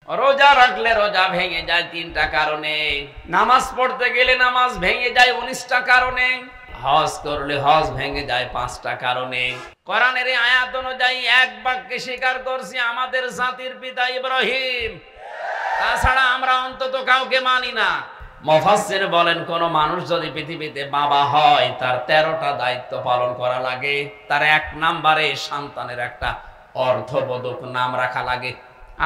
রোজা রাখলে রোজা ভেঙে যায় 3টা কারণে, নামাজ পড়তে গেলে নামাজ ভেঙে যায় 19টা কারণে, হজ করলে হজ ভেঙে যায় 5টা কারণে। কোরআনের এই আয়াত অনুযায়ী এক বাক্যে স্বীকার করছি আমাদের জাতির পিতা ইব্রাহিম, তাছাড়া আমরা অন্তত কাউকে মানি না। মুফাসসির বলেন কোন মানুষ যদি পৃথিবীতে বাবা হয় তার 13টা দায়িত্ব পালন করা লাগে। তার 1 নম্বরে সন্তানের একটা অর্থবোধক নাম রাখা লাগে।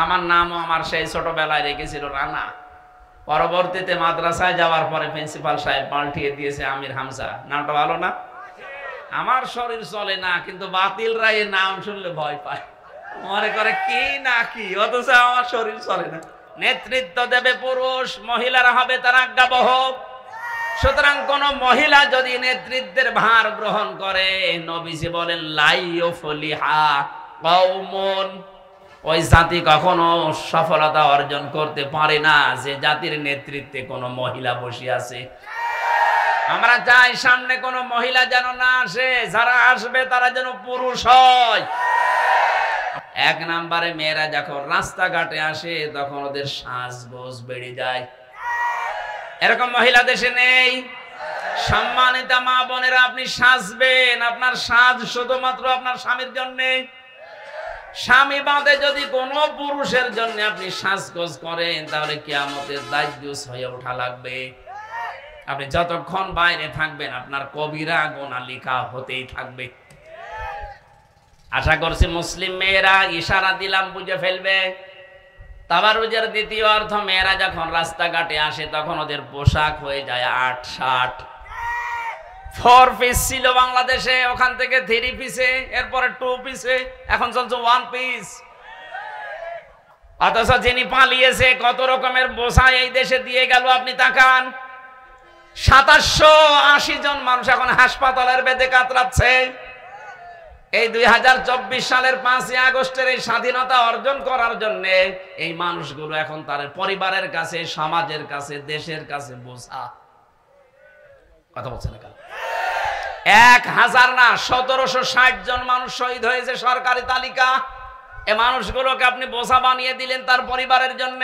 আমার নামও আমার সেই ছোটবেলায় রেখেছিল রানা, পরবর্তীতে মাদ্রাসায় যাওয়ার পরে প্রিন্সিপাল সাহেব পাল্টিয়ে দিয়েছে আমির হামজা। নামটা ভালো না? আমার শরীর চলে না, কিন্তু বাতিলরা এই নাম শুনলে ভয় পায়, মনে করে কি না কি, অথচ আমার শরীর চলে না। নেতৃত্ব দেবে পুরুষ, মহিলারা হবে তার আজ্ঞাবহ। সুতরাং কোন মহিলা যদি নেতৃত্বের ভার গ্রহণ করে, নবীজি বলেন লাইয়ুফলিহা কওমুন, ওই জাতি কখনো সফলতা অর্জন করতে পারে না যে জাতির নেতৃত্বে কোনো মহিলা বসে আছে। আমরা চাই সামনে কোনো মহিলা যেন না আসে, যারা আসবে তারা যেন পুরুষ হয়। 1 নম্বরে মেয়েরা যখন রাস্তাঘাটে আসে তখন ওদের সাজগোজ বেড়ে যায়। এরকম মহিলা দেশে নেই। সম্মানিতা মা বোনেরা, আপনি সাজবেন, আপনার সাজ শুধুমাত্র আপনার স্বামীর জন্যে। স্বামী বাদে যদি কোনো পুরুষের জন্য আপনি সাজগোজ করেন তাহলে কিয়ামতের দায়ুস হয়ে ওঠা লাগবে। আপনি যতক্ষণ বাইরে থাকবেন আপনার কবিরা গুনাহ লেখা হতেই থাকবে। আশা করছি মুসলিম মেয়েরা ইশারা দিলাম বুঝে ফেলবে। তাবারুজের দ্বিতীয় অর্থ, মেয়েরা যখন রাস্তাঘাটে আসে তখন ওদের পোশাক হয়ে যায় 8 শার্ট। 4 পিস ছিল বাংলাদেশে, ওখান থেকে 3 পিসে, এরপরে 2 পিসে, এখন চলছে 1 পিস। অথচ যিনি পালিয়েছে কত রকমের বোঝা এই দেশে দিয়ে গেল আপনি তাকান। 2780 জন মানুষ এখন হাসপাতালের বেদে কাতরাচ্ছে। এই 2024 সালের 5ই আগস্টের এই স্বাধীনতা অর্জন করার জন্য এই মানুষগুলো এখন তার পরিবারের কাছে, সমাজের কাছে, দেশের কাছে বোঝা। কথা বলছেন না? 1000 না 1760 জন মানুষ শহীদ হয়েছে সরকারি তালিকা। এই মানুষগুলোকে আপনি বোঝা বানিয়ে দিলেন তার পরিবারের জন্য।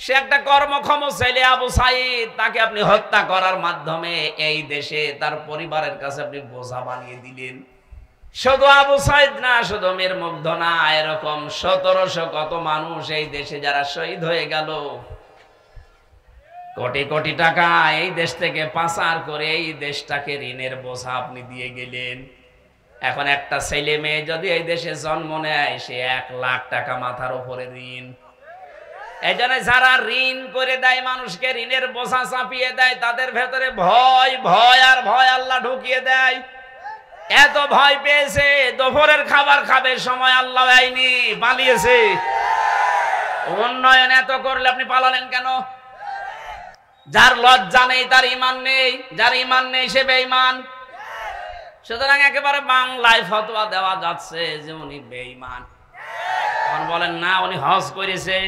সে একটা কর্মক্ষম ছেলে আবু সাইদ, তাকে আপনি হত্যা করার মাধ্যমে এই দেশে তার পরিবারের কাছে আপনি বোঝা বানিয়ে দিলেন। শুধু আবু সাইদ না, শুধু মীর মুগ্ধ না, এরকম 1700 কত মানুষ এই দেশে যারা শহীদ হয়ে গেল। কোটি কোটি টাকা এই দেশ থেকে পাচার করে এই দেশটাকে ঋণের বোঝা আপনি দিয়ে গেলেন। এখন একটা ছেলে মেয়ে যদি এই দেশে জন্ম নেয়, সে 1 লাখ টাকা মাথার উপরে ঋণ। এই জন্য যারা ঋণ করে দেয় মানুষকে, ঋণের বোঝা চাপিয়ে দেয়, তাদের ভেতরে ভয় ভয় আর ভয় আল্লাহ ঢুকিয়ে দেয়। এত ভয় পেয়েছে দুপুরের খাবার খাবে সময় আল্লাহ আইনি, পালিয়েছে। উন্নয়ন এত করলে আপনি পালালেন কেন? যার লজ্জা নেই তার ঈমান নেই, যার ঈমান নেই সে বেঈমান। সুতরাং একেবারে বাংলায় ফতোয়া দেওয়া যাচ্ছে যে উনি বেঈমান। এখন বলেন না উনি হজ করেছে।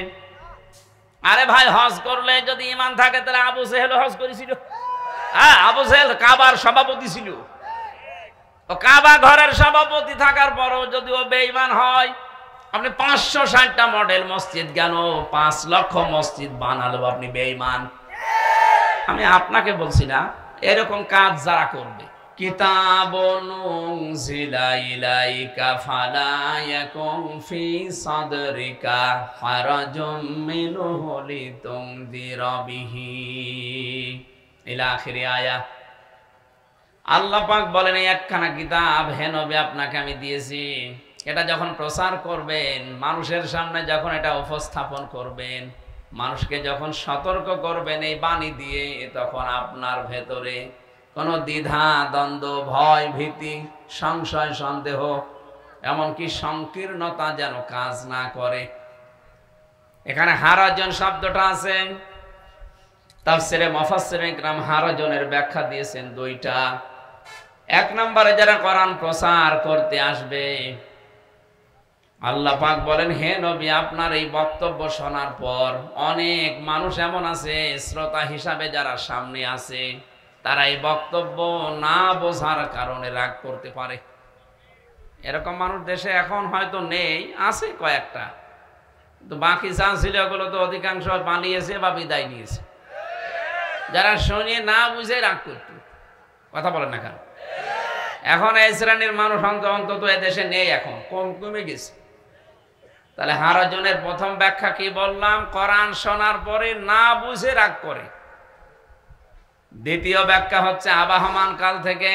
আরে ভাই, হজ করলে যদি ঈমান থাকে তাহলে আবু জেহেল হজ করেছিল। হ্যাঁ, আবু জেহেল কাবার সভাপতি ছিল। ও কাবা ঘরের সভাপতি থাকার পরও যদি ও বেঈমান হয়, আপনি 560টা মডেল মসজিদ কেন 5 লক্ষ মসজিদ বানালো, আপনি বেঈমান। আমি আপনাকে বলছি না, এরকম কাজ যারা করবে। কিতাবুন উনজিলা ইলাইকা ফালা ইয়াকুন ফি সাদরিকা হারাজুম মিনহু লিতুনযিরা বিহি ইলা আখিরি আয়াত। আল্লাহ পাক বলেন, এই একখানা কিতাব হে নবী আপনাকে আমি দিয়েছি। এটা যখন প্রচার করবেন, মানুষের সামনে যখন এটা উপস্থাপন করবেন, মানুষকে যখন সতর্ক করবেন এই বাণী দিয়ে, তখন আপনার ভেতরে কোনো দ্বিধা দ্বন্দ্ব, ভয় ভীতি, সংশয় সন্দেহ, এমনকি সংকীর্ণতা যেন কাজ না করে। এখানে হারাজন শব্দটা আছে, তাফসিরে মুফাসসিরিন ইকরাম হারাজনের ব্যাখ্যা দিয়েছেন 2টা। 1 নম্বরে যারা কোরআন প্রচার করতে আসবে, আল্লাহ পাক বলেন, হে নবী আপনার এই বক্তব্য শোনার পর অনেক মানুষ এমন আছে শ্রোতা হিসাবে যারা সামনে আছে, তারা এই বক্তব্য না বোঝার কারণে রাগ করতে পারে। এরকম মানুষ দেশে এখন হয়তো নেই, আছে কয়েকটা, তো বাকি ছিল ওগুলো তো অধিকাংশ পালিয়েছে বা বিদায় নিয়েছে। যারা শুনিয়ে না বুঝে রাগ করত, কথা বলেন না কেন? এখন এই শ্রেণীর মানুষ অন্তত এদেশে নেই, এখন কমে গেছে। তাহলে হারাজনের প্রথম ব্যাখ্যা কি বললাম? কোরআন শোনার পরে না বুঝে রাগ করে। দ্বিতীয় ব্যাখ্যা হচ্ছে আবাহমান কাল থেকে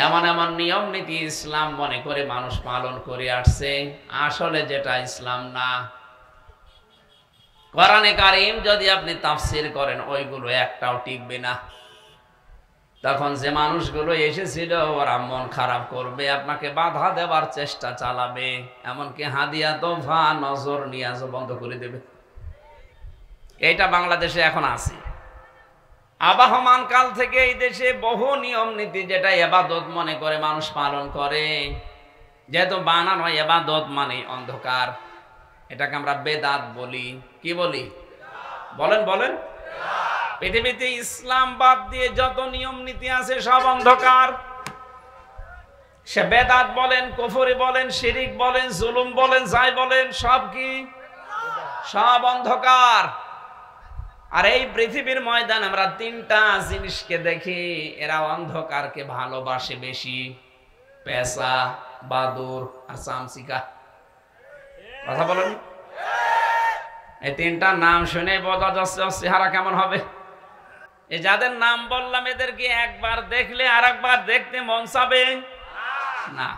এমন এমন নিয়ম নীতি ইসলাম মনে করে মানুষ পালন করে আসছে, আসলে যেটা ইসলাম না। কোরআনে কারীম যদি আপনি তাফসীর করেন ওইগুলো একটাও টিকবে না। তখন যে মানুষগুলো এসেছিল ওরা মন খারাপ করবে, আপনাকে বাধা দেওয়ার চেষ্টা চালাবে, এমনকি হাদিয়া তোফা নজর নিয়াজ বন্ধ করে দেবে। এইটা বাংলাদেশে এখন আছে। আবাহমান কাল থেকে এই দেশে বহু নিয়ম নীতি যেটা ইবাদত মনে করে মানুষ পালন করে, যেহেতু বানানো ইবাদত মানে অন্ধকার, এটাকে আমরা বেদাত বলি। কি বলি? বলেন বলেন। পৃথিবীতে ইসলাম বাদ দিয়ে যত নিয়ম নীতি আছে সব অন্ধকার। সে বেদাত বলেন, কুফরি বলেন, শিরিক বলেন, জুলুম বলেন, যাই বলেন, সব কি? সব অন্ধকার। আর এই পৃথিবীর ময়দান আমরা তিনটা জিনিসকে দেখি, এরা অন্ধকারকে ভালোবাসে বেশি: পেশা, বাদুর আর চামচিকা। কথা বলেন। এই তিনটা নাম শুনে বোঝা যাচ্ছে চেহারা কেমন হবে। এই যাদের নাম বললাম এদেরকে একবার দেখলে আর একবার দেখতে মন চাবে না।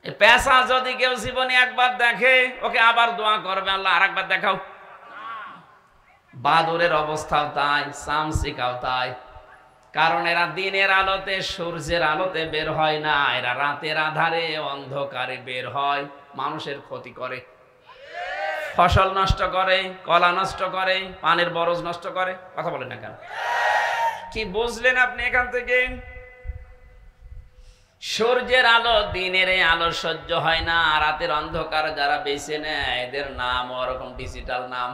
এই পেশা যদি কেউ জীবনে একবার দেখে ওকে আবার দোয়া করবে, আল্লাহ আর একবার দেখাও। বাদুরের অবস্থাও তাই, চামচিকাও তাই। কারণ এরা দিনের আলোতে, সূর্যের আলোতে বের হয় না, এরা রাতের আধারে অন্ধকারে বের হয়, মানুষের ক্ষতি করে, ফসল নষ্ট করে, কলা নষ্ট করে, পানের বরজ নষ্ট করে। কথা বলেন না কেন? কি বুঝলেন আপনি এখান থেকে? সূর্যের আলো, দিনের আলো সহ্য হয় না, রাতের অন্ধকার যারা বেছে নেয় এদের নাম ওরকম ডিজিটাল নাম।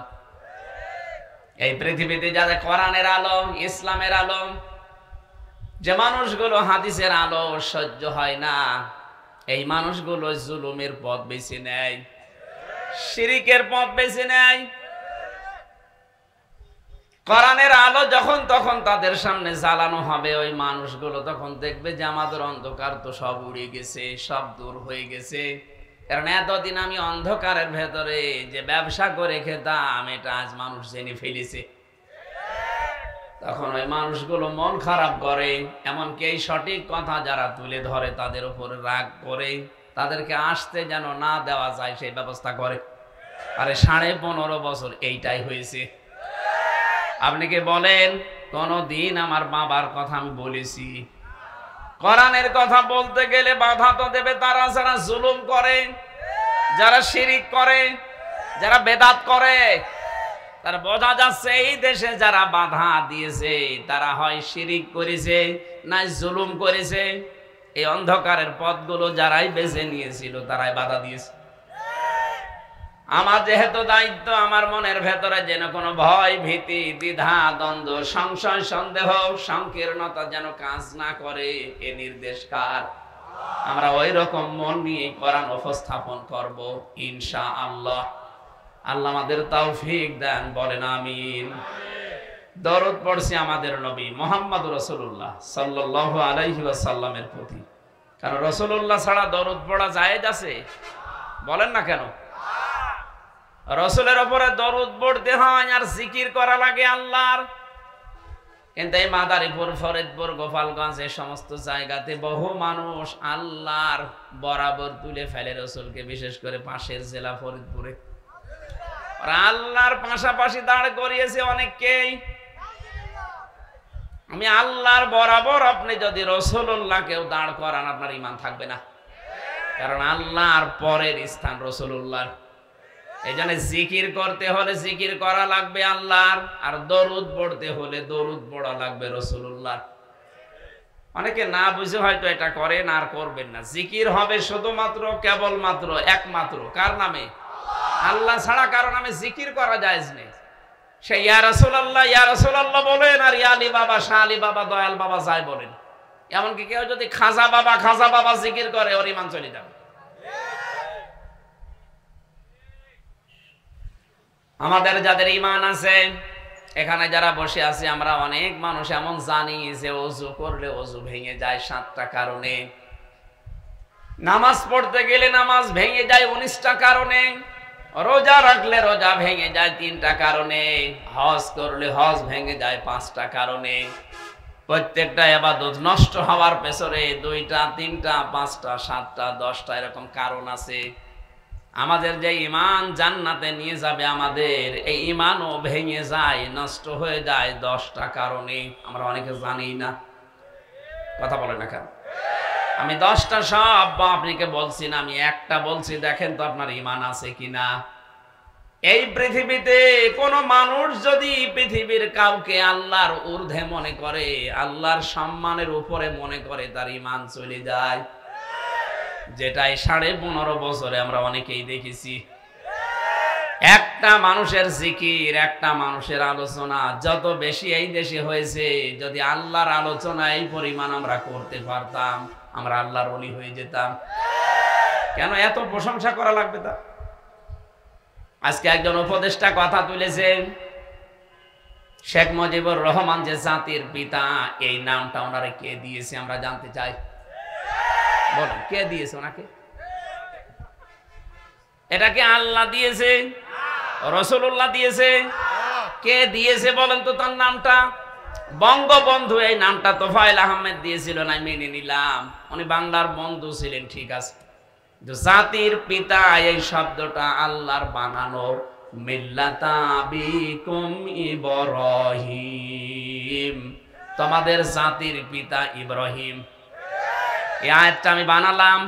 এই পৃথিবীতে যাদের কোরআনের আলো, ইসলামের আলো, যে মানুষগুলো হাদিসের আলো সহ্য হয় না, এই মানুষগুলো জুলুমের পথ বেছে নেয়, শিরিকের পথ বেছে নেয়। কোরআনের আলো যখন তখন তাদের সামনে জ্বালানো হবে, ওই মানুষগুলো তখন দেখবে যে আমাদের অন্ধকার তো সব উড়ে গেছে, সব দূর হয়ে গেছে। কারণ এতদিন আমি অন্ধকারের ভেতরে যে ব্যবসা করে খেতাম এটা আজ মানুষ জেনে ফেলেছে। তখন ওই মানুষগুলো মন খারাপ করে, এমনকি এই সঠিক কথা যারা তুলে ধরে তাদের উপরে রাগ করে, তাদেরকে আসতে যেন না দেওয়া যায় সেই ব্যবস্থা করে। আরে 15.5 বছর এইটাই হয়েছে। আপনি কি বলেন কোনদিন আমার বাবার কথা আমি বলেছি? কোরআনের কথা বলতে গেলে বাধা তো দেবে তারা, যারা জুলুম করে, যারা শিরিক করে, যারা বেদাত করে। তার বোঝা যাচ্ছে এই দেশে যারা বাধা দিয়েছে তারা হয় শিরিক করেছে না জুলুম করেছে। এই অন্ধকারের পথগুলো যারাই বেছে নিয়েছিল তারাই বাধা দিয়েছে। আমার যেহেতু দায়িত্ব আমার মনের ভেতরে যেন কোনো ভয়, ভীতি, দ্বিধা, দ্বন্দ্ব, সংশয়, সন্দেহ, সংকীর্ণতা যেন কাজ না করে, এ নির্দেশ কার? আমরা ওই রকম মন নিয়ে কোরআন উপস্থাপন করব ইনশাআল্লাহ। আল্লাহ আমাদের তৌফিক দেন, বলেন আমিন। দরুদ পড়ছি আমাদের নবী মুহাম্মদ রাসূলুল্লাহ সাল্লাল্লাহু আলাইহি ওয়াসাল্লামের প্রতি। কারণ রাসূলুল্লাহ ছাড়া দরুদ পড়া জায়েজ আছে? বলেন না কেন? রাসূলের উপরে দরুদ পড়তে হয় আর জিকির করা লাগে আল্লাহর। কিন্তু এই মাদারীপুর, ফরিদপুর, গোপালগঞ্জ এই সমস্ত জায়গাতে বহু মানুষ আল্লাহর বরাবর তুলে ফেলে রাসূলকে, বিশেষ করে পাশের জেলা ফরিদপুরে আল্লাহর পাশাপাশি দাঁড় করিয়েছে অনেককেই। আমি আল্লাহর বরাবর, আপনি যদি রাসূলুল্লাহকেও দাঁড় করান আপনার ঈমান থাকবে না, কারণ আল্লাহর পরের স্থান রাসূলুল্লাহর। এই জন্য জিকির করতে হলে জিকির করা লাগবে আল্লাহর, আর দরুদ পড়তে হলে দরুদ পড়া লাগবে রাসূলুল্লাহর। অনেকে না বুঝে হয়তো এটা করেন আর করবেন না। জিকির হবে শুধুমাত্র, কেবলমাত্র, একমাত্র কার নামে? আল্লাহ ছাড়া কারো নামে জিকির করা জায়েজ নেই। সে ইয়া রাসূলুল্লাহ, ইয়া রাসূলুল্লাহ বলেন, আর ইয়া আলী বাবা, শাহ আলী বাবা, দয়াল বাবা যাই বলেন। এমনকি কেউ যদি খাজা বাবা, খাজা বাবা জিকির করে ওর ঈমান চলে যাবে। আমাদের যাদের ঈমান আছে, এখানে যারা বসে আছে আমরা অনেক মানুষ এমন জানি যে ওযু করলে ওযু ভেঙে যায় 7টা কারণে, নামাজ পড়তে গেলে নামাজ ভেঙে যায় 19টা কারণে, রোজা রাখলে রোজা ভেঙে যায় 3টা কারণে, হজ করলে হজ ভেঙে যায় 5টা কারণে। প্রত্যেকটা ইবাদত নষ্ট হওয়ার পেছনে 2টা 3টা 5টা 7টা 10টা এরকম কারণ আছে। আমাদের যে ঈমান জান্নাতে নিয়ে যাবে, আমাদের এই ঈমানও ভেঙে যায়, নষ্ট হয়ে যায় 10টা কারণে। আমরা অনেকে জানি না, কথা বলে না কেন? আমি 10টা সব আপনাকে বলছি না, আমি একটা বলছি, দেখেন তো আপনার ঈমান আছে কিনা। এই পৃথিবীতে কোন মানুষ যদি পৃথিবীর কাউকে আল্লাহর ঊর্ধ্বে মনে করে, আল্লাহর সম্মানের উপরে মনে করে, তার ঈমান চলে যায়। যেটাই 15.5 বছরে আমরা অনেকেই দেখেছি। একটা মানুষের জিকির, একটা মানুষের আলোচনা যত বেশি এই দেশে হয়েছে, যদি আল্লাহর আলোচনা এই পরিমাণ আমরা করতে পারতাম, আমরা আল্লাহর ওলি হয়ে যেতাম। কেন এত প্রশংসা করা লাগবে? তা আজকে একজন উপদেষ্টা কথা তুলেছেন, শেখ মুজিবুর রহমান যে জাতির পিতা, এই নামটা ওনারে কে দিয়েছে আমরা জানতে চাই। বলেন, কে দিয়েছে ওনাকে? এটাকে আল্লাহ দিয়েছে? রাসূলুল্লাহ দিয়েছে? কে দিয়েছে বলেন তো তার নামটা? বঙ্গবন্ধু এই নামটা তোফায়েল আহমেদ দিয়েছিল না, মেনে নিলাম, উনি বাংলার বন্ধু ছিলেন, ঠিক আছে। জাতির পিতা এই শব্দটা আল্লাহর বানানো, মিল্লাতা আবিকুম ইব্রাহিম, তোমাদের জাতির পিতা ইব্রাহিম। এই আয়াতটা আমি বানালাম,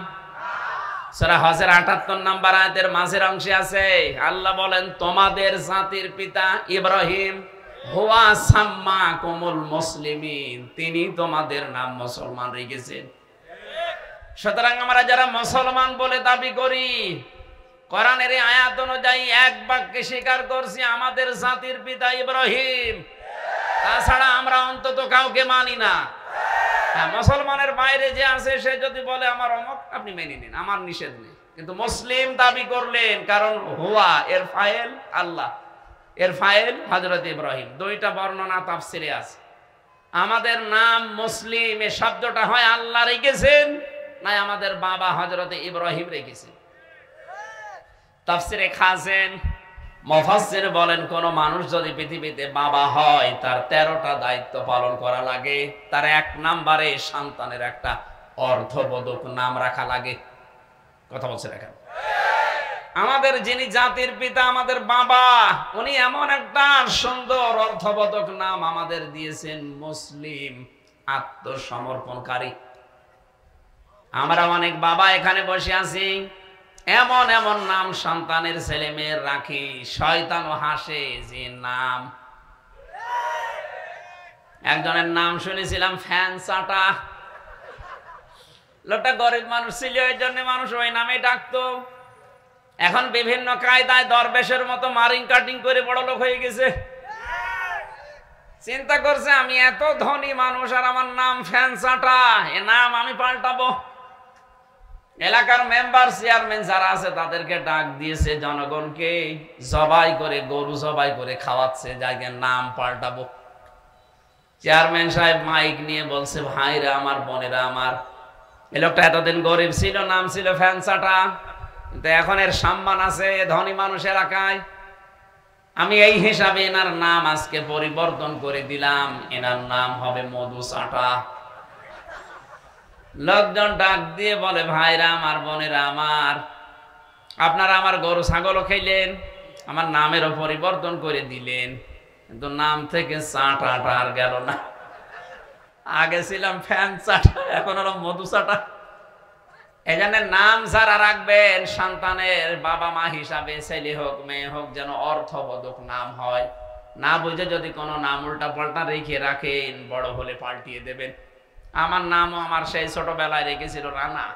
সূরা হজের 78 নম্বর আয়াতের মাঝের অংশে আছে। আল্লাহ বলেন, তোমাদের জাতির পিতা ইব্রাহিম, হুয়া সাম্মাকুমুল মুসলিমিন, তিনি তোমাদের নাম মুসলমান রেখেছেন। সুতরাং আমরা যারা মুসলমান বলে দাবি করি, কোরআনের এই আয়াত অনুযায়ী এক বাক্যে স্বীকার করছি আমাদের জাতির পিতা ইব্রাহিম, তাছাড়া আমরা অন্তত কাউকে মানি না। মুসলমানের বাইরে যে আছে সে যদি বলে আমার অমুক, আপনি মেনে নিন, আমার নিষেধ নেই, কিন্তু মুসলিম দাবি করলেন, কারণ হুয়া এর ফাইল আল্লাহ, এর ফাইল হযরত ইব্রাহিম। 2টা বর্ণনা তাফসিরে আছে। আমাদের নাম মুসলিম এই শব্দটা হয় আল্লাহ রেখেছেন, না আমাদের বাবা হযরত ইব্রাহিম রেখেছেন। তাফসিরে খাজেন মুফাসসির বলেন, কোন মানুষ যদি পৃথিবীতে বাবা হয়, তার 13টা দায়িত্ব পালন করা লাগে। তার 1 নম্বরে সন্তানের একটা অর্থবোধক নাম রাখা লাগে। কথা বলছে দেখেন, আমাদের যিনি জাতির পিতা, আমাদের বাবা, উনি এমন একটা সুন্দর অর্থবোধক নাম আমাদের দিয়েছেন, মুসলিম, আত্মসমর্পণকারী। আমরা অনেক বাবা এখানে বসে আছি, এমন এমন নাম সন্তানের ছেলে মেয়ের রাখি, শয়তানও হাসে যে নাম। একজনের নাম শুনেছিলাম ফ্যান চাটা, লোকটা গরিব মানুষ ছিল, এই জন্য মানুষ ওই নামে ডাকতো। এখন বিভিন্ন কায়দায় দরবেশের মতো মারিং কাটিং করে বড় লোক হয়ে গেছে। চিন্তা করছে, আমি এত ধনী মানুষ আর আমার নাম ফ্যান চাটা, এ নাম আমি পাল্টাবো। এলাকার মেম্বার চেয়ারম্যান যারা আছে তাদেরকে ডাক দিয়েছে, জনগণকে জবাই করে, গরু জবাই করে খাওয়াচ্ছে, জায়গার নাম পাল্টাবো। চেয়ারম্যান সাহেব মাইক নিয়ে বলছে, ভাইরা আমার, বোনেরা আমার, এই লোকটা এতদিন গরিব ছিল, নাম ছিল ফ্যানসাটা, কিন্তু এখন এর সম্মান আছে, ধনী মানুষ এলাকায়। আমি এই হিসাবে এনার নাম আজকে পরিবর্তন করে দিলাম, এনার নাম হবে মধু চাটা। লোকজন ডাক দিয়ে বলে, ভাইরা আমার, বোনেরা আমার, আপনারা আমার গরু ছাগলও খেলেন, আমার নামেরও পরিবর্তন করে দিলেন, কিন্তু নাম থেকে চাটাটা আর গেল না। আগে ছিলাম ফ্যান চাটা, এখন হলো মধু চাটা। এই জন্য নাম যারা রাখবেন, সন্তানের বাবা মা হিসাবে, ছেলে হোক মেয়ে হোক, যেন অর্থবোধক নাম হয়। না বুঝে যদি কোনো নাম উল্টা পাল্টা রেখে রাখেন, বড় হলে পাল্টিয়ে দেবেন। আমার নামও আমার সেই ছোটবেলায় রেখেছিল রানা,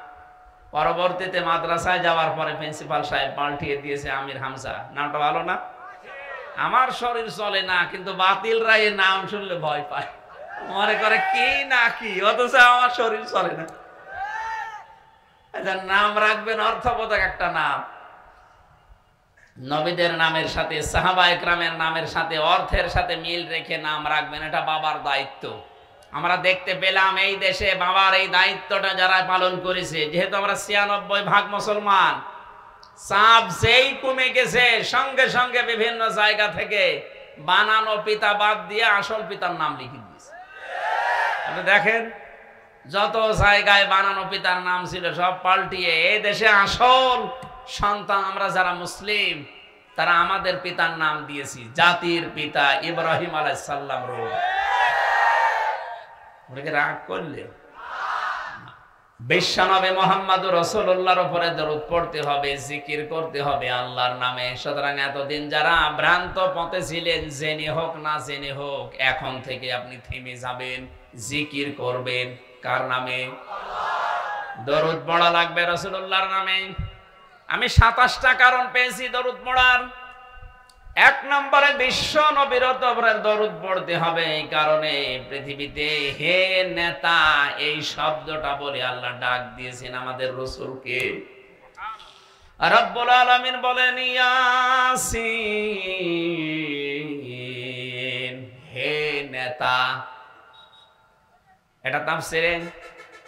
পরবর্তীতে মাদ্রাসায় যাওয়ার পরে প্রিন্সিপাল সাহেব পাল্টিয়ে দিয়েছে আমির হামজা। নামটা ভালো না? আমার শরীর চলে না, কিন্তু বাতিলরা এই নাম শুনলে ভয় পায়, মনে করে কি না কি, অথচ আমার শরীর চলে না। নাম রাখবেন অর্থবোধক একটা নাম। নবীদের নামের সাথে সাহাবা একরামের নামের সাথে অর্থের সাথে মিল রেখে নাম রাখবেন, এটা বাবার দায়িত্ব। আমরা দেখতে পেলাম এই দেশে বাবার এই দায়িত্বটা যারা পালন করেছে, যেহেতু আমরা ৯৬% মুসলমান, চাপ যেই কমে গেছে সঙ্গে সঙ্গে বিভিন্ন জায়গা থেকে বানানো পিতা বাদ দিয়ে আসল পিতার নাম লিখে দিয়েছে। আপনি দেখেন যত জায়গায় বানানো পিতার নাম ছিল সব পাল্টিয়ে এই দেশে আসল সন্তান আমরা যারা মুসলিম তারা আমাদের পিতার নাম দিয়েছি জাতির পিতা ইব্রাহিম আলাইহিস সালাম। রাগ করলে বিশ্বনবী মুহাম্মদুর রাসূলুল্লাহর উপরে দরুদ পড়তে হবে, জিকির করতে হবে আল্লাহর নামে। সুতরাং এতদিন যারা ভ্রান্ত পথে ছিলেন, জেনে হোক না জেনে হোক, এখন থেকে আপনি থেমে যাবেন, জিকির করবেন। কার নামে? দরুদ পড়া লাগবে রাসূলুল্লাহর নামে। আমি ২৭টা কারণ পেয়েছি দরুদ পড়ার। ১ নম্বরে বিশ্ব নবীর উপরে দরুদ পড়তে হবে এই কারণে পৃথিবীতে হে নেতা এই শব্দটা বলে আল্লাহ ডাক দিয়েছেন আমাদের রাসূলকে। রব্বুল আলামিন বলেন ইয়াসিন, হে নেতা। এটা তাফসীরে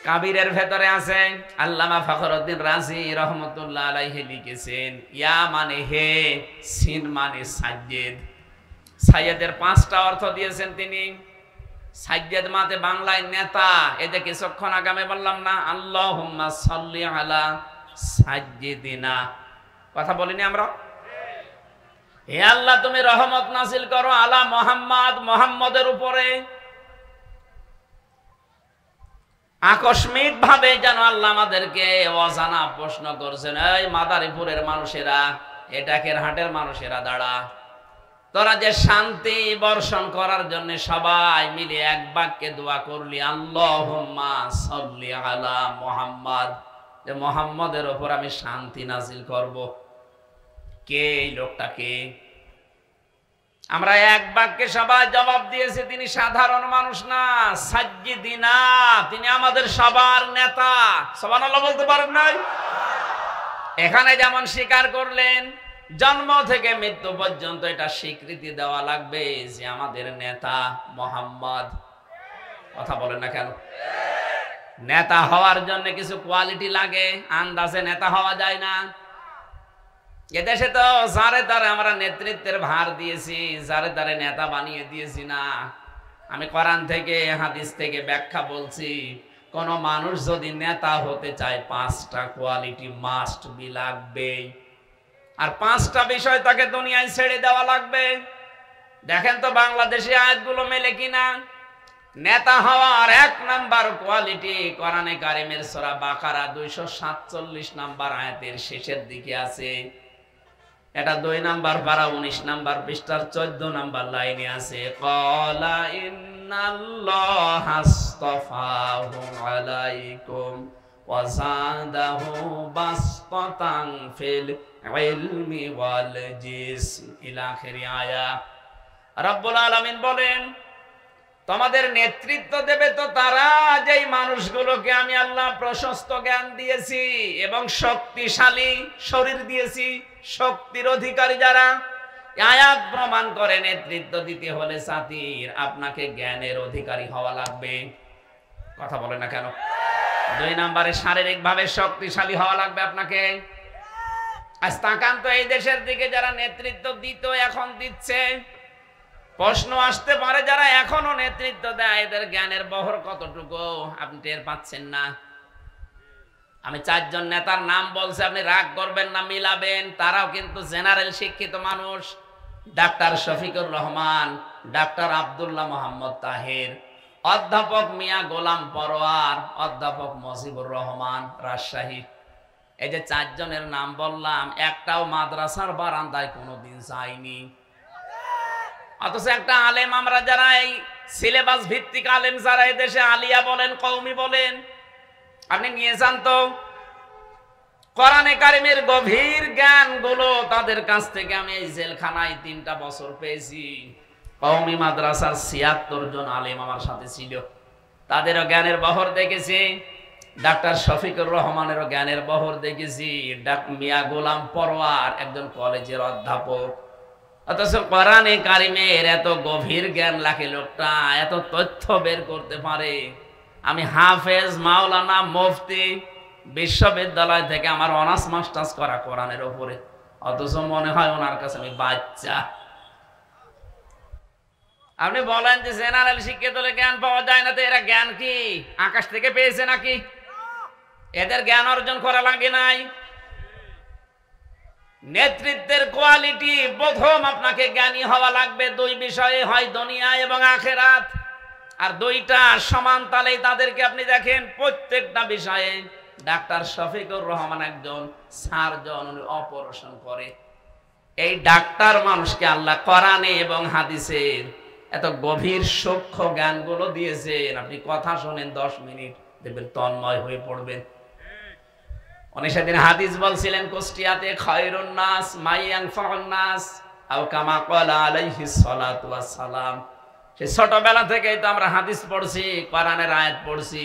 কাবিরের ভেতরে আছে, আল্লামা ফখরুদ্দিন রাজি রহমতুল্লাহ আলাইহি লিখেছেন ইয়া মানে হে, সিন মানে সাজ্জেদ। সাইয়েদের ৫টা অর্থ দিয়েছেন তিনি। সাজ্জেদ মানে বাংলায় নেতা, এই যে কিছুক্ষণ আগে আমি বললাম না আল্লাহুম্মা সাল্লি আলা সাজ্জিদিনা, কথা বলিনি আমরা? হে আল্লাহ তুমি রহমত নাযিল করো আলা মুহাম্মদ, মুহাম্মদের উপরে। আকস্মিক ভাবে যেন আল্লাহ আমাদেরকে অজানা প্রশ্ন করছেন, এই মাদারীপুরের মানুষেরা, এটাকের হাটের মানুষেরা দাঁড়া, তোরা যে শান্তি বর্ষণ করার জন্য সবাই মিলে এক বাক্যে দোয়া করলি আল্লাহুম্মা সাল্লি আলা মুহাম্মদ, যে মুহাম্মদের উপর আমি শান্তি নাজিল করব। কে এই লোকটাকে? আমরা এক বাক্যে সবাই জবাব দিয়েছি তিনি সাধারণ মানুষ না, সাজ্জিদিনা, তিনি আমাদের সবার নেতা। সুবহানাল্লাহ বলতে পারেন নাই? এখানে যেমন স্বীকার করলেন, জন্ম থেকে মৃত্যু পর্যন্ত এটা স্বীকৃতি দেওয়া লাগবে যে আমাদের নেতা মুহাম্মদ। কথা বলেন না কেন? নেতা হওয়ার জন্য কিছু কোয়ালিটি লাগে, আন্দাজে নেতা হওয়া যায় না। এদেশে তো যারে তারে আমরা নেতৃত্বের ভার দিয়েছি, যারে তারে নেতা বানিয়ে দিয়েছি না। আমি কোরআন থেকে হাদিস থেকে ব্যাখ্যা বলছি, কোন মানুষ যদি নেতা হতে চায় 5টা কোয়ালিটি মাস্ট বি লাগবে, আর 5টা বিষয় তাকে দুনিয়ায় ছেড়ে দেওয়া লাগবে। দেখেন তো বাংলাদেশে আয়াতগুলো মেলে কিনা। নেতা হওয়ার ১ নাম্বার কোয়ালিটি কোরআনে কারিমের সূরা বাকারা ২৪৭ নাম্বার আয়াতের শেষের দিকে আছে। এটা ২ নাম্বার পারা ১৯ নাম্বার পৃষ্ঠার ১৪ নাম্বার লাইনে আছে। ক্বালা ইন্নাল্লাহা আসতাফাহু আলাইকুম ওয়া যাদাহু বাসতান ফিল ইলমি ওয়াল জিসম ইলা আখিরি আয়া। রব্বুল আলামিন বলেন, তোমাদের নেতৃত্ব দেবে তো তারা যেই মানুষগুলোকে আমি আল্লাহ প্রশস্ত জ্ঞান দিয়েছি এবং শক্তিশালী শরীর দিয়েছি, শক্তির অধিকারী যারা। আয়াত প্রমাণ করে নেতৃত্ব দিতে হলে জাতির আপনাকে জ্ঞানের অধিকারী হওয়া লাগবে। কথা বলে না কেন? ২ নম্বরে শারীরিকভাবে শক্তিশালী হওয়া লাগবে আপনাকে। আজ তাকান তো এই দেশের দিকে যারা নেতৃত্ব দিত এখন দিচ্ছে, প্রশ্ন আসতে পারে যারা এখনো নেতৃত্ব দেয় এদের জ্ঞানের বহর কতটুকু আপনি টের পাচ্ছেন না? আমি ৪ জন নেতার নাম বলছি, আপনি রাগ করবেন না, মিলাবেন। তারাও কিন্তু জেনারেল শিক্ষিত মানুষ। ডাক্তার শফিকুর রহমান, ডাক্তার আব্দুল্লাহ মোহাম্মদ তাহের, অধ্যাপক মিয়া গোলাম পরোয়ার, অধ্যাপক মজিবুর রহমান রাজশাহী। এই যে ৪ জনের নাম বললাম, একটাও মাদ্রাসার বারান্দায় কোনোদিন যায়নি। অথচ একটা আলেম, আমরা যারা এই সিলেবাস ভিত্তিক আলেম যারা এই দেশে আলিয়া বলেন কওমি বলেন, আপনি নিয়ে যান তো কোরআনে কারিমের গভীর জ্ঞানগুলো তাদের কাছ থেকে আমি এই জেলখানায় 3টা বছর পেয়েছি। কওমি মাদ্রাসার ৭৬ জন আলেম আমার সাথে ছিল, তাদেরও জ্ঞানের বহর দেখেছি। ডাক্তার শফিকুর রহমানেরও জ্ঞানের বহর দেখেছি। মিয়া গোলাম পরোয়ার একজন কলেজের অধ্যাপক, অথচ কোরআনে কারিমের এত গভীর জ্ঞান রাখে লোকটা, এত তথ্য বের করতে পারে। আমি হাফেজ, মাওলানা, মুফতি, বিশ্ববিদ্যালয় থেকে আমার অনার্স মাস্টার্স করা কোরআনের উপরে, অথচ মনে হয় ওনার কাছে আমি বাচ্চা। আপনি বলেন যে জেনারেল শিক্ষিত হলে জ্ঞান পাওয়া যায় না, তো এরা জ্ঞান কি আকাশ থেকে পেয়েছে নাকি? এদের জ্ঞান অর্জন করা লাগে নাই। নেতৃত্বের কোয়ালিটি প্রথম আপনাকে জ্ঞানী হওয়া লাগবে দুই বিষয়ে, হয় দুনিয়া এবং আখিরাত। আর দুইটা সমান তালেই তাদেরকে আপনি দেখেন প্রত্যেকটা বিষয়ে। ডাক্তার শফিকুর রহমান একজন সার্জন, অপারেশন করে। এই ডাক্তার মানুষকে আল্লাহ কোরআনে এবং হাদিসের এত গভীর সূক্ষ্ম জ্ঞানগুলো দিয়েছেন। আপনি কথা শোনেন 10 মিনিট, দেখবেন তন্ময় হয়ে পড়বেন। উনি সেদিন হাদিস বলছিলেন কুষ্টিয়াতে, খায়রুন নাস মাইয়ানফাউন নাস আও কামা ক্বালা আলাইহিস সালাতু ওয়াস সালাম। সে ছোটবেলা থেকেই তো আমরা হাদিস পড়ছি, কোরআনের আয়াত পড়ছি।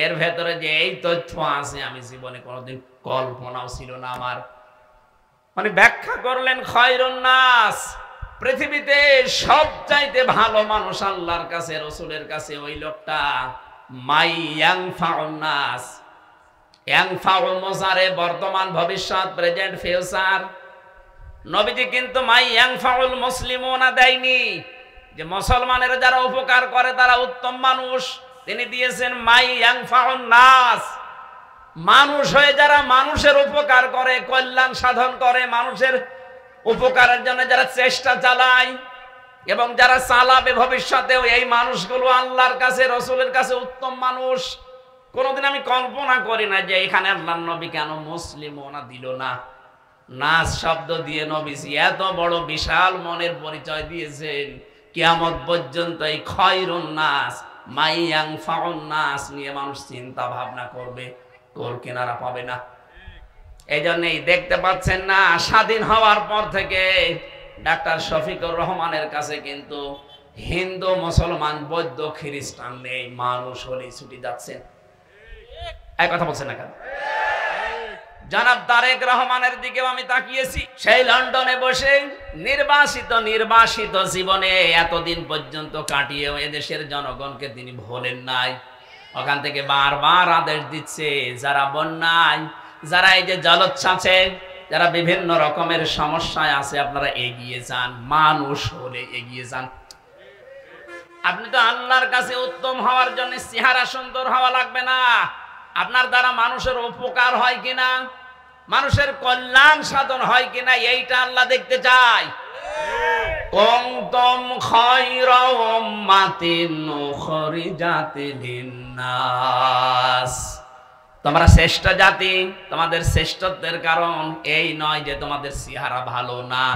এর ভেতরে যে এই তথ্য আছে আমি জীবনে কোনোদিন কল্পনাও ছিল না আমার। মানে ব্যাখ্যা করলেন খায়রুন নাস, পৃথিবীতে সবচাইতে ভালো মানুষ আল্লাহর কাছে, রাসূলের কাছে ওই লোকটা মাইয়ানফাউন নাস। ইয়ানফাউ মুজারে বর্তমান, ভবিষ্যৎ, প্রেজেন্ট, ফিউচার। নবীজি কিন্তু মাইয়ানফাউল মুসলিমুনা দেয়নি, যে মুসলমানের যারা উপকার করে তারা উত্তম মানুষ। তিনি দিয়েছেন মাইয়ানফাউন নাস, মানুষ হয়ে যারা মানুষের উপকার করে, কল্যাণ সাধন করে, মানুষের উপকারের জন্য যারা চেষ্টা চালায় এবং যারা চালাবে ভবিষ্যতেও, এই মানুষগুলো আল্লাহর কাছে, রাসূলের কাছে উত্তম মানুষ। কোনদিন আমি কল্পনা করি না যে এখানে আল্লাহর নবী কেন মুসলিমুনা দিল না। নাস শব্দ দিয়ে নবীজি এত বড় বিশাল মনের পরিচয় দিয়েছেন, কিয়ামত পর্যন্ত এই খায়রুন নাস মাইয়ানফাউন নাস নিয়ে মানুষ চিন্তা ভাবনা করবে, কোল কিনারা পাবে না। এই জন্যই দেখতে পাচ্ছেন না, স্বাধীন হওয়ার পর থেকে ডাক্তার শফিকুর রহমানের কাছে কিন্তু হিন্দু, মুসলমান, বৌদ্ধ, খ্রিস্টান নেই। মানুষ হলেই ছুটি যাচ্ছেন। এই কথা বলছেন না কেন? জনাব তারেক রহমানের দিকেও আমি তাকিয়েছি। সেই লন্ডনে বসে নির্বাসিত জীবনে এতদিন পর্যন্ত কাটিয়েও এদেশের জনগণকে তিনি ভোলেন নাই। ওখান থেকে বারবার আদেশ দিচ্ছে, যারা বন্যায়, যারা এই যে জলোচ্ছ্বাসে, যারা বিভিন্ন রকমের সমস্যায় আছে, আপনারা এগিয়ে যান, মানুষ হলে এগিয়ে যান। আপনি তো আল্লাহর কাছে উত্তম হওয়ার জন্য চেহারা সুন্দর হওয়া লাগবে না, আপনার দ্বারা মানুষের উপকার হয় কিনা, মানুষের কল্যাণ সাধন হয় কিনা, এইটা আল্লাহ দেখতে চায়। কুনতুম খায়রা উম্মাতিন উখরিজাত লিন-নাস, তোমরা শ্রেষ্ঠ জাতি। তোমাদের শ্রেষ্ঠত্বের কারণ এই নয় যে তোমাদের চেহারা ভালো না।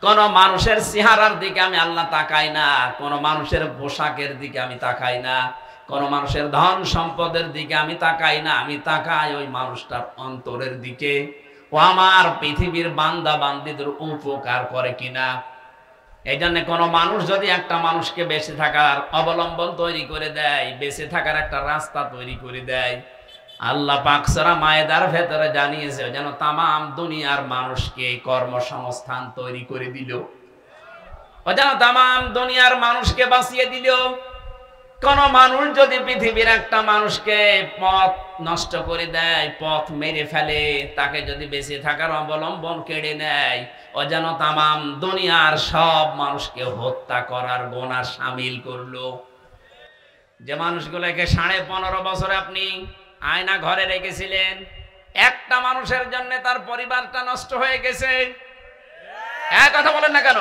কোন মানুষের চেহারার দিকে আমি আল্লাহ তাকাই না, কোন মানুষের পোশাকের দিকে আমি তাকাই না, কোন মানুষের ধন সম্পদের দিকে আমি তাকাই না। আমি তাকাই ওই মানুষটার অন্তরের দিকে, ও আমার পৃথিবীর বান্দা বান্দীদের উপকার করে কিনা। এই জন্য কোন মানুষ যদি একটা মানুষকে বেঁচে থাকার অবলম্বন তৈরি করে দেয়, বেঁচে থাকার একটা রাস্তা তৈরি করে দেয়, আল্লাহ পাক সূরা মায়েদার ভেতরে জানিয়েছে যেন তামাম দুনিয়ার মানুষকে কর্মসংস্থান তৈরি করে দিল, ও যেন তামাম দুনিয়ার মানুষকে বাঁচিয়ে দিল। কোন মানুষ যদি পৃথিবীর একটা মানুষকে পথ নষ্ট করে দেয়, পথ মেরে ফেলে, তাকে যদি বেঁচে থাকার অবলম্বন কেড়ে নেয়, ও যেন তামাম দুনিয়ার সব মানুষকে হত্যা করার গুনাহ শামিল করলো। যে মানুষগুলোকে 15.5 বছরে আপনি আয়না ঘরে রেখেছিলেন, একটা মানুষের জন্য তার পরিবারটা নষ্ট হয়ে গেছে। এক কথা বলেন না কেন?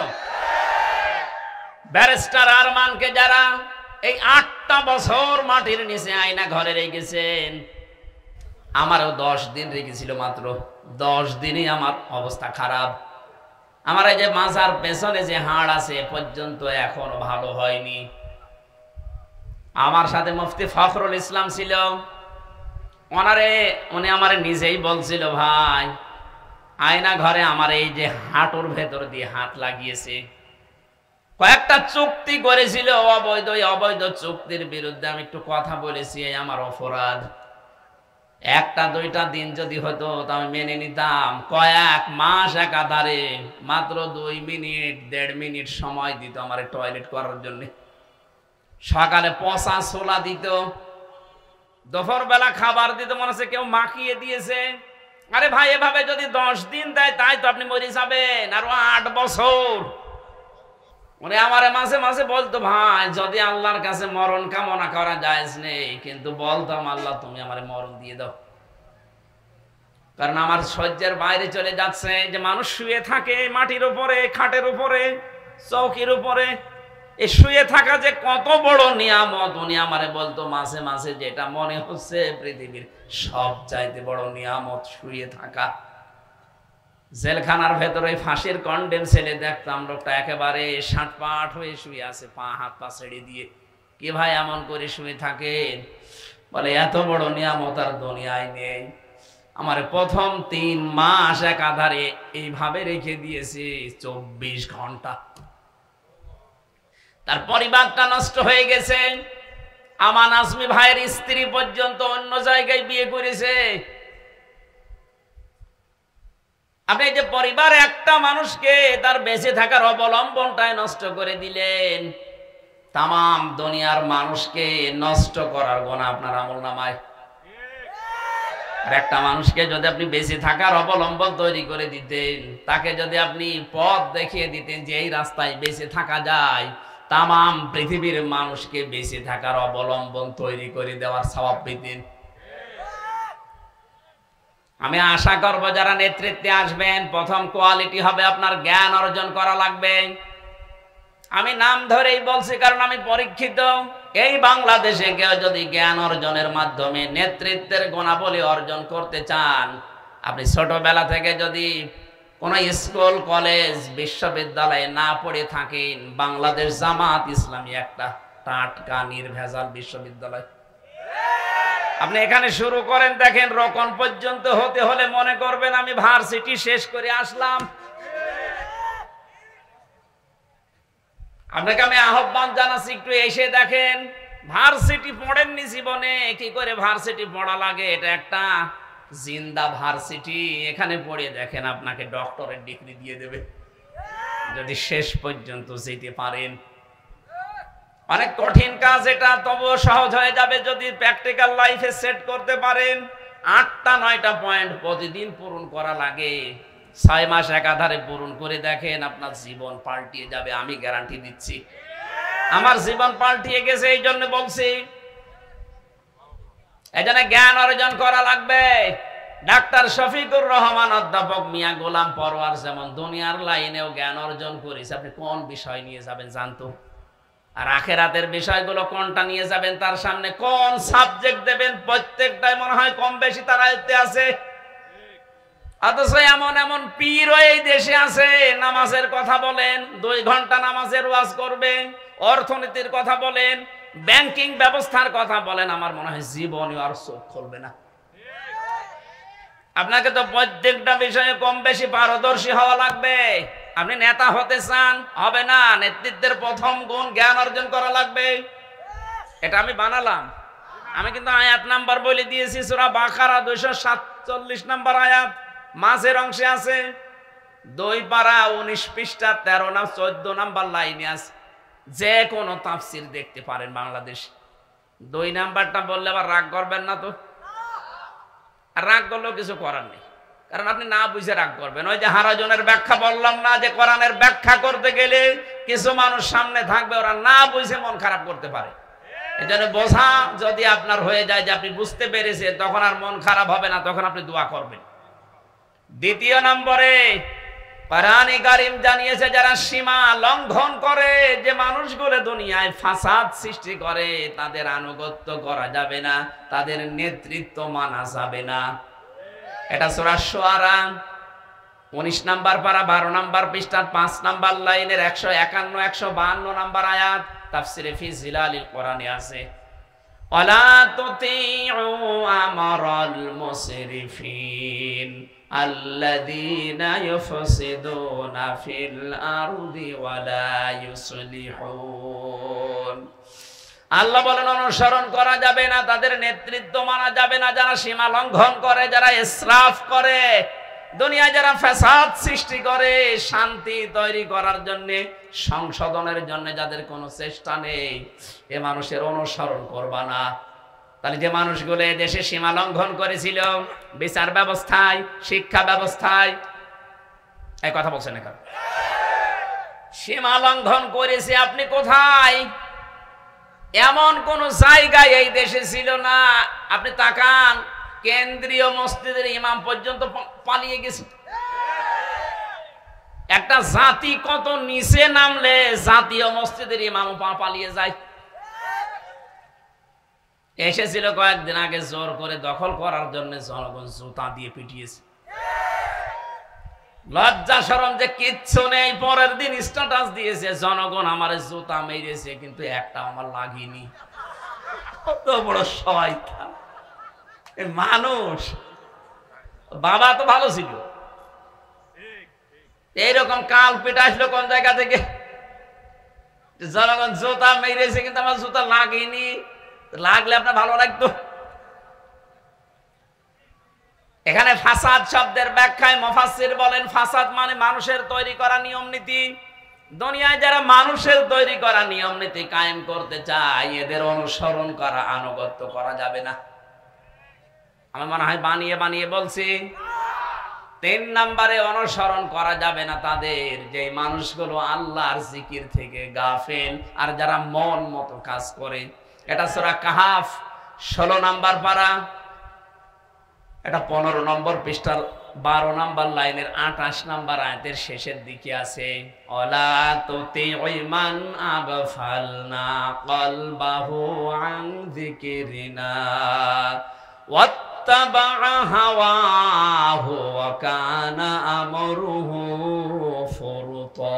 ব্যারিস্টার আরমানকে যারা এই 8টা বছর মাটির নিচে আয়না ঘরে রেখেছেন, আমারও 10 দিন রেখেছিল, মাত্র 10 দিনই আমার অবস্থা খারাপ। আমার এই যে মাজার পেছনে যে হাড় আছে পর্যন্ত এখনো ভালো হয়নি। আমার সাথে মুফতি ফখরুল ইসলাম ছিল, উনি আমারে নিজেই বলছিল, ভাই আয়না ঘরে আমার এই যে হাঁটুর ভেতর দিয়ে হাত লাগিয়েছে, কয়েকটা চুক্তি করেছিল অবৈধ চুক্তির বিরুদ্ধে, আমি একটু কথা বলেছি, এই আমার অপরাধ। একটা দুইটা দিন যদি হতো তা আমি মেনে নিতাম। কয়েক মাস একাধারে মাত্র 2 মিনিট 1.5 মিনিট সময় দিত আমার টয়লেট করার জন্য। সকালে পচা ছোলা দিত, দুপুর বেলা খাবার দিত, মনে হচ্ছে কেউ মাখিয়ে দিয়েছে। আরে ভাই, এভাবে যদি 10 দিন দেয় তাই তো আপনি মরে যাবেন, আর 8 বছর। উনি আমার মাঝে মাঝে বলতো, ভাই যদি আল্লাহর কাছে মরণ কামনা করা জায়েজ নেই, কিন্তু বলতাম আল্লাহ তুমি আমারে মরণ দিয়ে দাও, কারণ আমার সহ্যের বাইরে চলে যাচ্ছে। যে মানুষ শুয়ে থাকে মাটির উপরে, খাটের উপরে, চৌকির উপরে, এই শুয়ে থাকা যে কত বড় নিয়ামত, উনি আমারে বলতো মাঝে মাঝে, যেটা মনে হচ্ছে পৃথিবীর সব চাইতে বড় নিয়ামত শুয়ে থাকা। জেলখানার ভেতরে ফাঁসির কন্ডেম ছেলে দেখতাম, লোকটা একেবারে ষাটপাট হয়ে শুয়ে আছে, হাত পা ছেড়ে দিয়ে। কি ভাই এমন করে শুয়ে থাকেন? বলে এত বড় নিয়ামত আর দুনিয়ায় নেই। আমার প্রথম 3 মাস একাধারে এইভাবে রেখে দিয়েছে 24 ঘন্টা। তার পরিবারটা নষ্ট হয়ে গেছে। আমান আজমি ভাইয়ের স্ত্রী পর্যন্ত অন্য জায়গায় বিয়ে করেছে। আপনি যে পরিবার একটা মানুষকে তার বেঁচে থাকার অবলম্বনটাই নষ্ট করে দিলেন, তাম দুনিয়ার মানুষকে নষ্ট করার গুনাহ আপনার আমলনামায়। আর একটা মানুষকে যদি আপনি বেঁচে থাকার অবলম্বন তৈরি করে দিতেন, তাকে যদি আপনি পথ দেখিয়ে দিতেন যে এই রাস্তায় বেঁচে থাকা যায়, তাম পৃথিবীর মানুষকে বেঁচে থাকার অবলম্বন তৈরি করে দেওয়ার সওয়াব পেতেন। আমি আশা করব যারা নেতৃত্বে আসবেন, প্রথম কোয়ালিটি হবে আপনার জ্ঞান অর্জন করা লাগবে। আমি নাম ধরেই বলছি কারণ আমি পরীক্ষিত। এই বাংলাদেশে কেউ যদি জ্ঞান অর্জনের মাধ্যমে নেতৃত্বের গুণাবলী অর্জন করতে চান, আপনি ছোটবেলা থেকে যদি কোন স্কুল কলেজ বিশ্ববিদ্যালয়ে না পড়ে থাকেন, বাংলাদেশ জামাত ইসলামী একটা টাটকা নির্ভেজাল বিশ্ববিদ্যালয়। আপনি এখানে শুরু করেন, দেখেন রোকন পর্যন্ত হতে হলে মনে করবেন আমি ভার্সিটি শেষ করে আসলাম। আপনাকে আমি আহ্বান জানাচ্ছি, একটু এসে দেখেন। ভার্সিটি পড়েননি জীবনে, কি করে ভার্সিটি পড়া লাগে? এটা একটা জিন্দা ভার্সিটি। এখানে পড়ে দেখেন, আপনাকে ডক্টরেট ডিগ্রি দিয়ে দেবে যদি শেষ পর্যন্ত যেতে পারেন। অনেক কঠিন কাজ এটা, তবুও সহজ হয়ে যাবে যদি প্র্যাকটিক্যাল লাইফে সেট করতে পারেন। 8টা 9টা পয়েন্ট প্রতিদিন পূরণ করা লাগে। 6 মাস একাধারে পূরণ করে দেখেন, আপনার জীবন পাল্টিয়ে যাবে, আমি গ্যারান্টি দিচ্ছি। আমার জীবন পাল্টিয়ে গেছে, এই জন্য বলছি। এই জন্য জ্ঞান অর্জন করা লাগবে। ডাক্তার শফিকুর রহমান, অধ্যাপক মিয়া গোলাম পরওয়ার যেমন দুনিয়ার লাইনেও জ্ঞান অর্জন করেছে। আপনি কোন বিষয় নিয়ে যাবেন জানতো? আর আখেরাতের বিষয়গুলো কোনটা নিয়ে যাবেন, তার সামনে কোন সাবজেক্ট দেবেন, প্রত্যেকটাই মনে হয় কম বেশি তার আয়ত্তে আছে। অথচ এমন এমন পীরও এই দেশে আছে, নামাজের কথা বলেন, 2 ঘন্টা নামাজের ওয়াজ করবে, অর্থনীতির কথা বলেন, ব্যাংকিং ব্যবস্থার কথা বলেন, আমার মনে হয় জীবনে আর চোখ খুলবে না। আপনাকে তো প্রত্যেকটা বিষয়ে কম বেশি পারদর্শী হওয়া লাগবে। আপনি নেতা হতে চান, হবে না। নেতৃত্বের প্রথম গুণ জ্ঞান অর্জন করা লাগবে। এটা আমি বানালাম। আমি কিন্তু আয়াত নাম্বার বলে দিয়েছি, সূরা বাকারা 247 নম্বর আয়াত, মাঝের অংশে আছে। 2 পারা 19 পৃষ্ঠা 13 না 14 নাম্বার লাইনে আছে। যে কোনো তাফসির দেখতে পারেন বাংলাদেশ। 2 নাম্বারটা বললে আবার রাগ করবেন না তো? আর রাগ করলেও কিছু করার নেই, কারণ আপনি না বুঝে রাগ করবেন। ওই যে হারাজনের ব্যাখ্যা বললাম না, যে কোরআনের ব্যাখ্যা করতে গেলে কিছু মানুষ সামনে থাকবে, ওরা না বুঝে মন খারাপ করতে পারে। এই জন্য বোঝা যদি আপনার হয়ে যায় যে আপনি বুঝতে পেরেছেন, তখন আর মন খারাপ হবে না, তখন আপনি দোয়া করবেন। দ্বিতীয় নম্বরে কোরআনে কারীম জানিয়েছে, যারা সীমা লঙ্ঘন করে, যে মানুষগুলো দুনিয়ায় ফাসাদ সৃষ্টি করে, তাদের আনুগত্য করা যাবে না, তাদের নেতৃত্ব মানা যাবে না। এটা সূরা শুআরা 19 নাম্বার পারা 12 নাম্বার পৃষ্ঠার 5 নাম্বার লাইনের 151 152 নাম্বার আয়াত, তাফসিরে ফি জিলালিল কোরআনে আছে। ওয়ালা তুতিউ আমরাল মুসরিফিন আল্লাযীনা ইউফসিদুনা ফিল আরদি ওয়ালা ইউসলিহুন। আল্লাহ বলেন অনুসরণ করা যাবে না, তাদের নেতৃত্ব মানা যাবে না, যারা সীমা লঙ্ঘন করে, যারা ইসরাফ করে, দুনিয়ায় যারা ফ্যাসাদ সৃষ্টি করে, শান্তি তৈরি করার জন্য, সংশোধনের জন্য যাদের কোনো চেষ্টা নেই, এ মানুষের অনুসরণ করবা না। তাহলে যে মানুষগুলো দেশে সীমা লঙ্ঘন করেছিল বিচার ব্যবস্থায়, শিক্ষা ব্যবস্থায়, এই কথা বলছেন এখন, সীমা লঙ্ঘন করেছে, আপনি কোথায়? এমন কোন জায়গায় এই দেশে ছিল না। আপনি তাকান, কেন্দ্রীয় মসজিদের ইমাম পর্যন্ত পালিয়ে গেছে। একটা জাতি কত নিচে নামলে জাতীয় মসজিদের ইমাম পালিয়ে যায়। এসেছিল কয়েকদিন আগে জোর করে দখল করার জন্য, জনগণ জুতা দিয়ে পিটিয়েছে। লজ্জা শরম যে কিচ্ছু নেই, পরের দিন স্ট্যাটাস দিয়েছে, জনগণ আমার জুতা মেরেছে কিন্তু একটা আমার লাগেনি। কত বড় শয়তান মানুষ। বাবা তো ভালো ছিল, এইরকম কাল পিটা আসলো কোন জায়গা থেকে, জনগণ জুতা মেরেছে কিন্তু আমার জুতা লাগেনি। লাগলে আপনার ভালো লাগতো? এখানে ফাসাদ শব্দের ব্যাখ্যায় মুফাসসির বলেন, ফাসাদ মানে মানুষের তৈরি করা নিয়ম নীতি। দুনিয়ায় যারা মানুষের তৈরি করা নিয়ম নীতি কায়েম করতে চায়, এদের অনুসরণ করা, আনুগত্য করা যাবে না। আমার মনে হয় বানিয়ে বানিয়ে বলছি। 3 নম্বরে অনুসরণ করা যাবে না তাদের, যে মানুষগুলো আল্লাহর জিকির থেকে গাফেল আর যারা মন মতো কাজ করে। এটা সূরা কাহাফ 16 নম্বর পারা, এটা 15 নম্বর পৃষ্ঠার 12 নম্বর লাইনের 28 নম্বর আয়াতের শেষের দিকে আছে, ওয়ালা তুতিউ মান আগফালনা কলবাহু আন যিকরিনা ওয়াত্তাবা হাওয়াহু ওয়া কানা আমরুহু ফুরতা।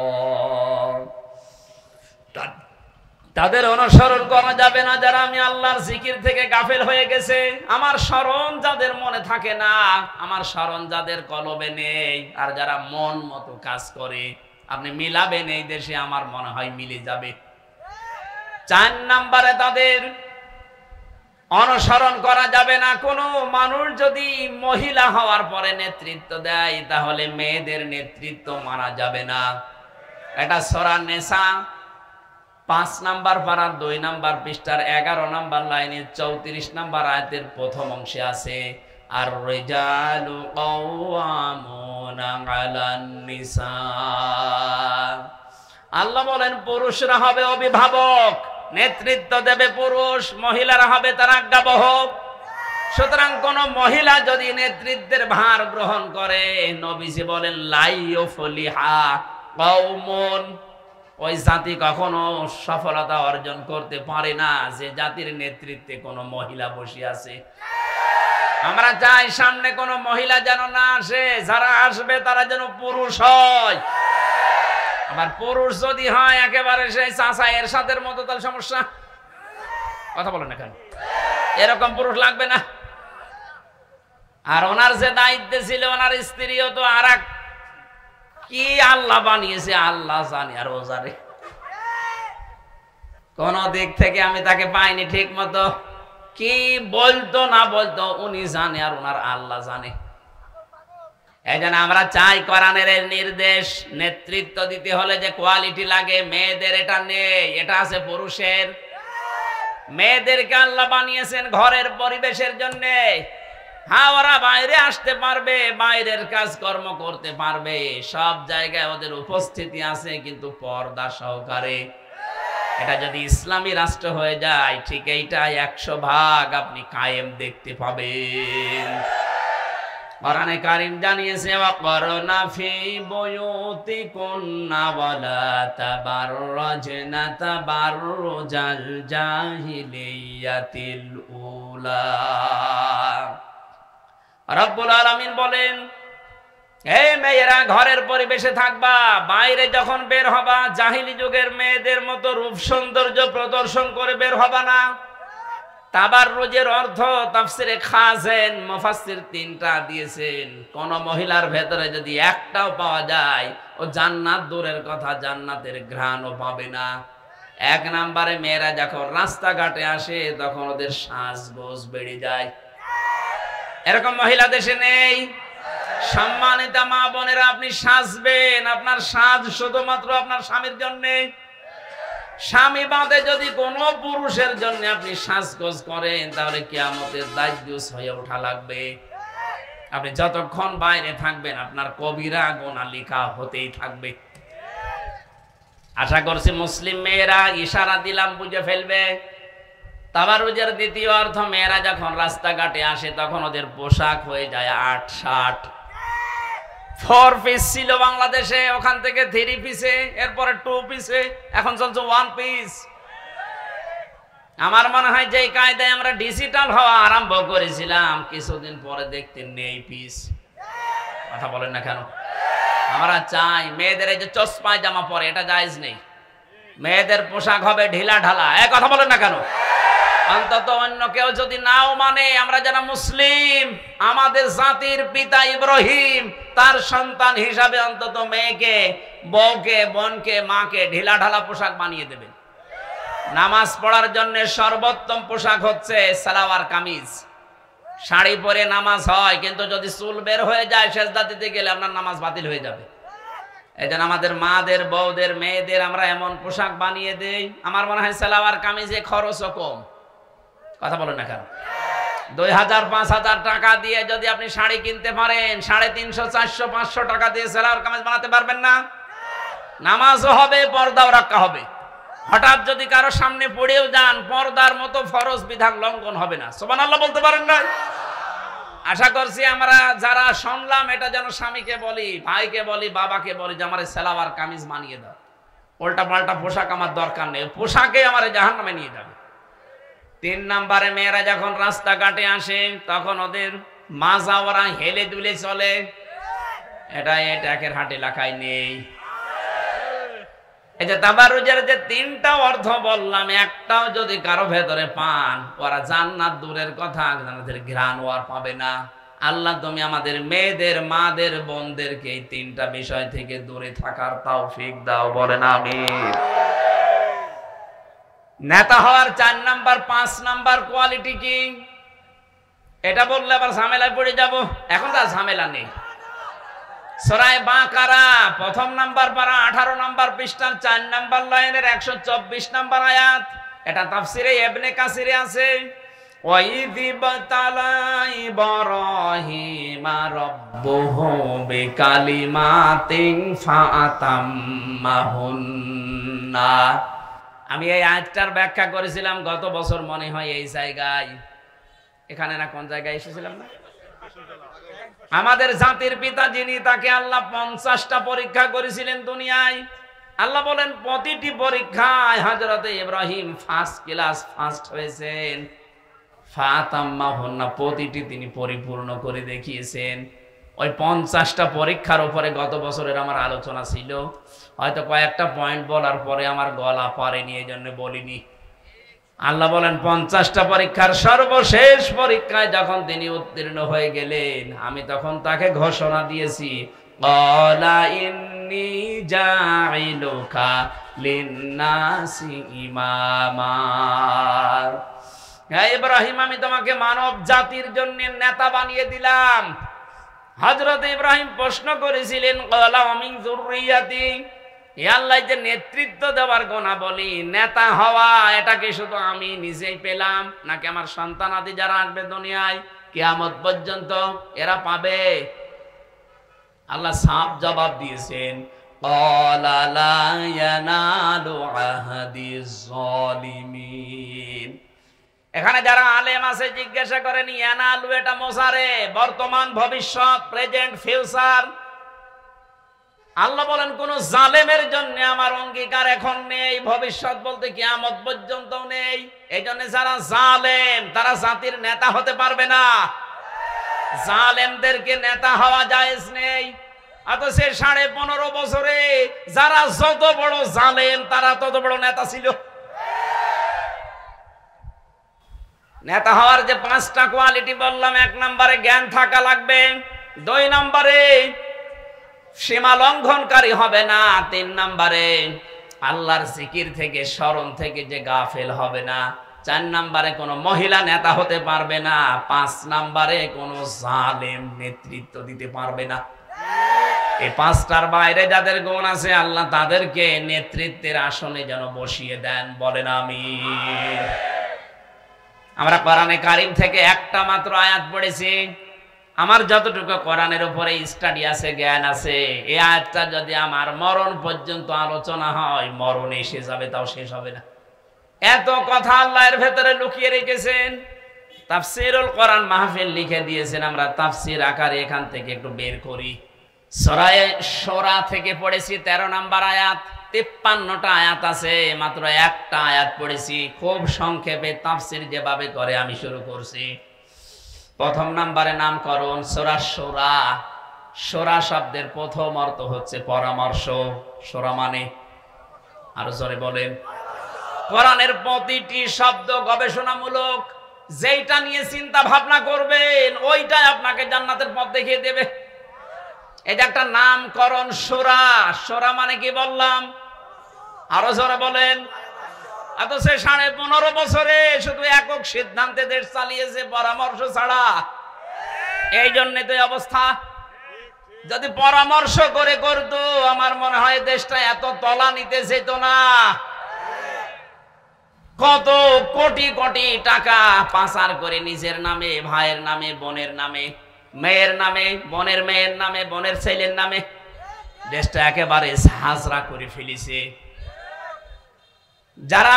তাদের অনুসরণ করা যাবে না যারা আমি আল্লাহর জিকির থেকে গাফেল হয়ে গেছে। আমার স্মরণ যাদের মনে থাকে না, আমার স্মরণ যাদের কলবে নেই, আর যারা মন মতো কাজ করে, আপনি মিলাবেন এই দেশে, আমার মনে হয় মিলে যাবে। 4 নম্বরে তাদের অনুসরণ করা যাবে না। কোনো মানুষ যদি মহিলা হওয়ার পরে নেতৃত্ব দেয়, তাহলে মেয়েদের নেতৃত্ব মানা যাবে না। এটা সূরা নিসা 5 নাম্বার পারার 2 নাম্বার পৃষ্ঠার 11 নাম্বার লাইনের 34 নাম্বার আয়াতের প্রথম অংশে আছে, আর রিজালু কাওয়ামুনা আলান নিসা। আল্লাহ বলেন পুরুষরা হবে অভিভাবক, নেতৃত্ব দেবে পুরুষ, মহিলারা হবে তার আজ্ঞাবহক। সুতরাং কোন মহিলা যদি নেতৃত্বের ভার গ্রহণ করে, নবীজি বলেন লাইয়ুফলিহা কওমুন, ওই জাতি কখনো সফলতা অর্জন করতে পারে না যে জাতির নেতৃত্বে কোনো মহিলা বসে আছে। আমরা চাই সামনে কোনো মহিলা যেন না আসে, যারা আসবে তারা যেন পুরুষ হয়। আবার পুরুষ যদি হয় একেবারে সেই চাচা এরশাদের মতো, তাহলে সমস্যা। কথা বলেন না কেন? এরকম পুরুষ লাগবে না। আর ওনার যে দায়িত্বে ছিল, ওনার স্ত্রীও তো আর এক কি আল্লাহ বানিয়েছে আল্লাহ জানে আর ও জানে। কোন দিক থেকে আমি তাকে পাইনি ঠিক মতো, কি বলতো না বলতো উনি জানে আর ওনার আল্লাহ জানে। এই জন্য আমরা চাই কোরআনের নির্দেশ, নেতৃত্ব দিতে হলে যে কোয়ালিটি লাগে, মেয়েদের এটা নেই, এটা আছে পুরুষের। মেয়েদেরকে আল্লাহ বানিয়েছেন ঘরের পরিবেশের জন্য। হ্যাঁ, ওরা বাইরে আসতে পারবে, বাইরের কাজকর্ম করতে পারবে, সব জায়গায় ওদের উপস্থিতি আছে, কিন্তু পর্দা সহকারে। এটা যদি ইসলামী রাষ্ট্র হয়ে যায়, ঠিক এইটা 100% আপনি কায়েম দেখতে পাবেন। কোরআনে কারীম জানিয়েছে, ওয়াকরনা ফি বুয়ুতিকুন্না ওয়ালা তাবাররাজনা তাবাররুজাল জাহিলিয়াতিল উলা। রব্বুল আলামিন বলেন, এই মেয়েরা ঘরের পরিবেশে থাকবা, বাইরে যখন বের হবা জাহিলি যুগের মেয়েদের মতো রূপ সৌন্দর্য প্রদর্শন করে বের হবা না। তাবাররুজের অর্থ তাফসিরে খাজেন মুফাসসির 3টা দিয়েছেন। কোন মহিলার ভেতরে যদি একটাও পাওয়া যায়, ও জান্নাত দূরের কথা, জান্নাতের ঘ্রাণও পাবে না। এক নম্বরে মেয়েরা যখন রাস্তাঘাটে আসে তখন ওদের সাজগোজ বেড়ে যায়। এরকম মহিলা দেশে নেই? সম্মানিতা মা বোনেরা, আপনি সাজবেন, আপনার সাজ শুধুমাত্র আপনার স্বামীর জন্য। স্বামী বাদে যদি কোনো পুরুষের জন্য আপনি সাজগোজ করেন তাহলে কিয়ামতের দায়ুস হয়ে ওঠা লাগবে। আপনি যতক্ষণ বাইরে থাকবেন আপনার কবিরা গুনাহ লেখা হতেই থাকবে। আশা করছি মুসলিম মেয়েরা ইশারা দিলাম বুঝে ফেলবে। তাবারুজের দ্বিতীয় অর্থ, মেয়েরা যখন রাস্তাঘাটে আসে তখন ওদের পোশাক হয়ে যায় ৮ শার্ট। 4 পিস ছিল বাংলাদেশে, ওখান থেকে 3 পিসে, এরপরে 2 পিসে, এখন চলছে 1 পিস। আমার মনে হয় যে কায়দায় আমরা ডিজিটাল হওয়া আরম্ভ করেছিলাম, কিছুদিন পরে দেখতে নেই পিস। কথা বলেন না কেন? আমরা চাই মেয়েদের এই যে চশমা জামা পরে, এটা জায়েজ নেই। মেয়েদের পোশাক হবে ঢিলা ঢালা। কথা বলেন না কেন? অন্তত অন্য কেউ যদি নাও মানে, আমরা যারা মুসলিম, আমাদের জাতির পিতা ইব্রাহিম তার সন্তান হিসাবে অন্তত মেয়েকে, বউকে, বোনকে, মাকে ঢিলা ঢালা পোশাক বানিয়ে দেবেন। নামাজ পড়ার জন্য সর্বোত্তম পোশাক হচ্ছে সালোয়ার কামিজ। শাড়ি পরে নামাজ হয়, কিন্তু যদি চুল বের হয়ে যায় সেজদা দিতে গেলে আপনার নামাজ বাতিল হয়ে যাবে। এই জন্য আমাদের মাদের, বউদের, মেয়েদের আমরা এমন পোশাক বানিয়ে দেই। আমার মনে হয় সালোয়ার কামিজে খরচও কম। কথা বলেন না কেন? 2000-5000 টাকা দিয়ে যদি আপনি শাড়ি কিনতে পারেন, 350-400-500 টাকা দিয়ে সালোয়ার কামিজ বানাতে পারবেন না? নামাজও হবে, পর্দাও রাখা হবে। হঠাৎ যদি কারো সামনে পড়েও যান, পর্দার মতো ফরজ বিধান লঙ্ঘন হবে না। সুবহানাল্লাহ বলতে পারেন না? আশা করছি আমরা যারা শুনলাম এটা যেন স্বামীকে বলি, ভাইকে বলি, বাবাকে বলি যে আমার সালোয়ার কামিজ বানিয়ে দাও। উল্টা পাল্টা পোশাক আমার দরকার নেই, পোশাকে আমার জাহান্নামে নিয়ে যাবে। 3 নম্বরে মেয়েরা যখন রাস্তাঘাটে আসে তখন ওদের মাজা ওরা হেলে দুলে চলে। এটা একের হাটে লেখায় নেই। এই যে তাবারুজের যে 3টা অর্থ বললাম, একটাও যদি কারো ভেতরে পান, ওরা জান্নাত দূরের কথা, জান্নাতের ঘ্রাণ আর পাবে না। আল্লাহ তুমি আমাদের মেয়েদের, মাদের, বোনদেরকে এই 3টা বিষয় থেকে দূরে থাকার তৌফিক দাও, বলেন আমিন। নেতা হওয়ার 4 নাম্বার, 5 নাম্বার কোয়ালিটি কি? এটা বললে আবার ঝামেলায় পড়ে যাব। এখন তো ঝামেলা নেই। সূরা বাকারা 1ম নাম্বার পারা 18 নাম্বার পৃষ্ঠার 4 নাম্বার লাইনের 124 নাম্বার আয়াত। এটা তাফসিরে ইবনে কাসিরে আছে। ওয়াইযি বাতালা ইব্রাহিমা রাব্বুহু বিকালিমাতিন ফাআতাম্মাহুন্না। আমি এই আয়াতটার ব্যাখ্যা করেছিলাম গত বছর মনে হয় এই জায়গায়, এখানে না কোন জায়গায় এসেছিলাম না? আমাদের জাতির পিতা যিনি, তাকে আল্লাহ 50টা পরীক্ষা করেছিলেন দুনিয়ায়। আল্লাহ বলেন প্রতিটি পরীক্ষায় হযরত ইব্রাহিম ফার্স্ট ক্লাস ফার্স্ট হয়েছেন। ফাতাম্মাহুন্না, প্রতিটি তিনি পরিপূর্ণ করে দেখিয়েছেন। ওই 50টা পরীক্ষার উপরে গত বছরের আমার আলোচনা ছিল। হয়তো কয়েকটা পয়েন্ট বলার পরে আমার গলা পারেনি, এই জন্য বলিনি। আল্লাহ বলেন 50টা পরীক্ষার সর্বশেষ পরীক্ষায় যখন তিনি উত্তীর্ণ হয়ে গেলেন, আমি তখন তাকে ঘোষণা দিয়েছি, ক্বালা ইন্নী জাইলুকা লিন্নাসি ইমামা। হে ইব্রাহিম, আমি তোমাকে মানব জাতির জন্য নেতা বানিয়ে দিলাম। হযরত ইব্রাহিম প্রশ্ন করেছিলেন, ক্বালা ওয়া মিন যুররিয়াতি, হে আল্লাহ, যে নেতৃত্ব দেওয়ার গুণাবলী, নেতা হওয়া, এটা কি শুধু আমি নিজেই পেলাম নাকি আমার সন্তানাদি যারা আসবে দুনিয়ায় কিয়ামত পর্যন্ত এরা পাবে? আল্লাহ সাফ জবাব দিয়েছেন, ক্বালা লা ইয়ানালু আহদিজ জালিমিন। এখানে যারা আলেম আছে জিজ্ঞাসা করেন, ইয়ানালু এটা মোসারে, বর্তমান, ভবিষ্যৎ, প্রেজেন্ট, ফিউচার। আল্লাহ বলেন কোন জালেমের জন্য আমার অঙ্গীকার এখন নেই, ভবিষ্যৎ বলতে কিয়ামত পর্যন্ত নেই। এই জন্য যারা জালেম তারা জাতির নেতা হতে পারবে না। জালেমদেরকে নেতা হওয়া জায়েজ নেই। অথচ 15.5 বছরে যারা যত বড় জালেম তারা তত বড় নেতা ছিল। নেতা হওয়ার যে 5টা কোয়ালিটি বললাম, 1 নম্বরে জ্ঞান থাকা লাগবে, 2 নম্বরে সীমা লঙ্ঘনকারী হবে না, 3 নম্বরে আল্লাহর জিকির থেকে স্মরণ থেকে যে গাফেল হবে না। 4 নম্বরে কোনো মহিলা নেতা হতে পারবে না। 5 নম্বরে কোনো জালেম নেতৃত্ব দিতে পারবে না। এই 5টার বাইরে যাদের গুণ আছে আল্লাহ তাদেরকে নেতৃত্বের আসনে যেন বসিয়ে দেন, বলেন আমিন। আমরা কোরআনে কারিম থেকে একটা মাত্র আয়াত পড়েছি। আমার যতটুকু কোরআনের উপরে স্টাডি আছে, জ্ঞান আছে, এই আয়াতটা যদি আমার মরণ পর্যন্ত আলোচনা হয়, মরণ এসে যাবে তাও শেষ হবে না। এত কথা আল্লাহর ভেতরে লুকিয়ে রেখেছেন। তাফসীরুল কোরআন মাহফিল লিখে দিয়েছেন, আমরা তাফসীর আকারে এখান থেকে একটু বের করি। সূরা শোরা থেকে পড়েছি 13 নম্বর আয়াত। 53টা আয়াত আছে, মাত্র একটা আয়াত পড়েছি। খুব সংক্ষেপে তাফসীর যেভাবে করে আমি শুরু করছি। প্রথম নম্বরে নামকরণ সূরা শোরা। শোরা শব্দের প্রথম অর্থ হচ্ছে পরামর্শ। শোরা মানে, আরো জোরে বলেন। কোরআনের প্রতিটি শব্দ গবেষণামূলক। যেইটা নিয়ে চিন্তা ভাবনা করবেন ওইটাই আপনাকে জান্নাতের পথ দেখিয়ে দেবে। এটা একটা নামকরণ সূরা। সূরা মানে কি বললাম? আরো জোরে বলেন। অথচ 15.5 বছরে শুধু একক সিদ্ধান্তে দেশ চালিয়েছে, পরামর্শ ছাড়া। এই জন্য তো অবস্থা। যদি পরামর্শ করে করতো আমার মনে হয় দেশটা এত তলা নিতে যেত না। কত কোটি কোটি টাকা পাচার করে নিজের নামে, ভাইয়ের নামে, বোনের নামে, মেয়ের নামে, বোনের মেয়ের নামে, বোনের ছেলের নামে দেশটা একেবারে হাজরা করে ফেলেছে। যারা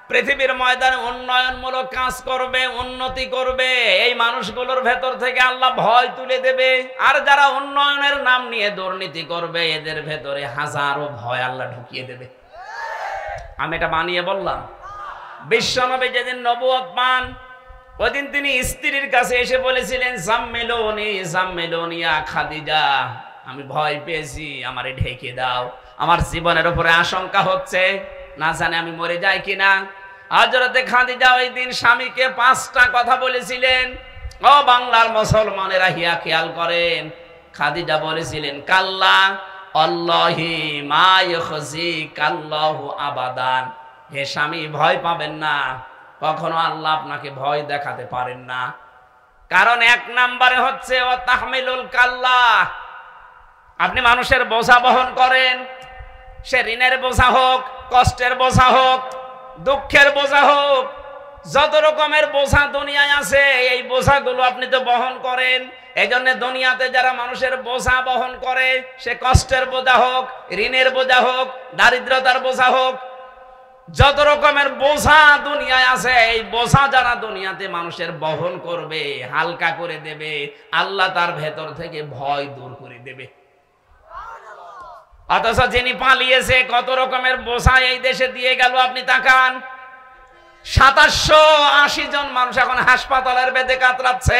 পৃথিবীর ময়দানে উন্নয়নমূলক কাজ করবে, উন্নতি করবে, এই মানুষগুলোর ভেতর থেকে আল্লাহ ভয় তুলে দেবে। আর যারা উন্নয়নের নাম নিয়ে দুর্নীতি করবে এদের ভেতরে হাজারো ভয় আল্লাহ ঢুকিয়ে দেবে। আমি এটা বানিয়ে বললাম। বিশ্বনবী যেদিন নবুয়ত পান ওইদিন তিনি স্ত্রীর কাছে এসে বলেছিলেন, জাম্মিলুনি জাম্মিলুনি ইয়া খাদিজা, আমি ভয় পেয়েছি, আমারে ঢেকে দাও, আমার জীবনের উপরে আশঙ্কা হচ্ছে, না জানে আমি মরে যাই কিনা। হযরতে খাদিজা ওই দিন স্বামীকে 5টা কথা বলেছিলেন। ও বাংলার মুসলমানেরা হিয়া খেয়াল করেন। খাদিজা বলেছিলেন, কাল্লা আল্লাহি মা ইখজিকাল্লাহু আবাদান, হে স্বামী ভয় পাবেন না, কখনো আল্লাহ আপনাকে ভয় দেখাতে পারেন না। কারণ 1 নম্বরে হচ্ছে ও তাহমিলুল কাল্লা, আপনি মানুষের বোঝা বহন করেন। সে ঋণের বোঝা হোক, কষ্টের বোঝা হোক, দুঃখের বোঝা হোক, যত রকমের বোঝা দুনিয়ায় আছে এই বোঝাগুলো আপনি তো বহন করেন। এই জন্য দুনিয়াতে যারা মানুষের বোঝা বহন করে, সে কষ্টের বোঝা হোক, ঋণের বোঝা হোক, দারিদ্রতার বোঝা হোক, যত রকমের বোঝা দুনিয়ায় আছে এই বোঝা যারা দুনিয়াতে মানুষের বহন করবে, হালকা করে দেবে, আল্লাহ তার ভেতর থেকে ভয় দূর করে দেবে। অথচ যিনি পালিয়েছে কত রকমের বোঝা এই দেশে দিয়ে গেল, আপনি তাকান। 2780 জন মানুষ এখন হাসপাতালের বেদে কাতরাচ্ছে।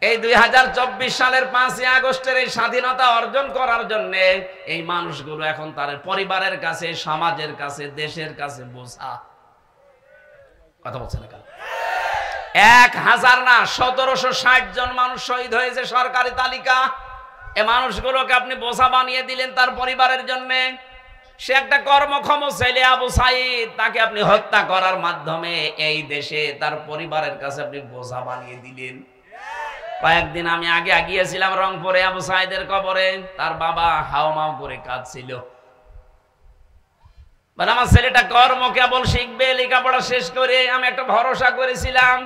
এই 2024 সালের 5ই আগস্টের এই স্বাধীনতা অর্জন করার জন্য এই মানুষগুলো এখন তার পরিবারের কাছে, সমাজের কাছে, দেশের কাছে বোঝা। কথা বলছেন না? 1000 না 1760 জন মানুষ শহীদ হয়েছে সরকারি তালিকা। এই মানুষগুলোকে আপনি বোঝা বানিয়ে দিলেন তার পরিবারের জন্য। সে একটা কর্মক্ষম ছেলে আবু সাইদ, তাকে আপনি হত্যা করার মাধ্যমে এই দেশে তার পরিবারের কাছে আপনি বোঝা বানিয়ে দিলেন। কয়েকদিন আমি আগে গিয়েছিলাম রংপুরে আবু সাইদের কবরে, তার বাবা হাওমাও করে কাঁদছিল। মানে আমার ছেলেটা কর্ম কেবল শিখবে, লেখাপড়া শেষ করে, আমি একটা ভরসা করেছিলাম,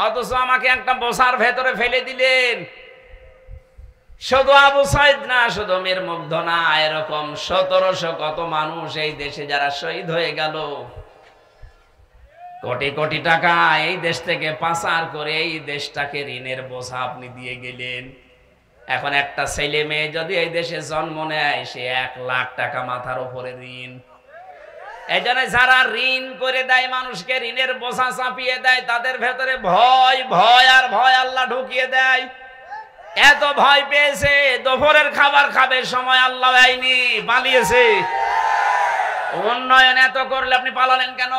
অথচ আমাকে একটা বোঝার ভেতরে ফেলে দিলেন। শুধু আবু সাইদ না, শুধু মীর মুগ্ধ না, এরকম 1700 কত মানুষ এই দেশে যারা শহীদ হয়ে গেল। কোটি কোটি টাকা এই দেশ থেকে পাচার করে এই দেশটাকে ঋণের বোঝা আপনি দিয়ে গেলেন। এখন একটা ছেলে মেয়ে যদি এই দেশে জন্ম নেয়, সে 1 লাখ টাকা মাথার উপরে ঋণ। এই জন্য যারা ঋণ করে দেয় মানুষকে, ঋণের বোঝা চাপিয়ে দেয়, তাদের ভেতরে ভয় ভয় আর ভয় আল্লাহ ঢুকিয়ে দেয়। এত ভয় পেয়েছে দুপুরের খাবার খাবে সময় আল্লাহ আইনি, পালিয়েছে। উন্নয়ন এত করলে আপনি পালালেন কেন?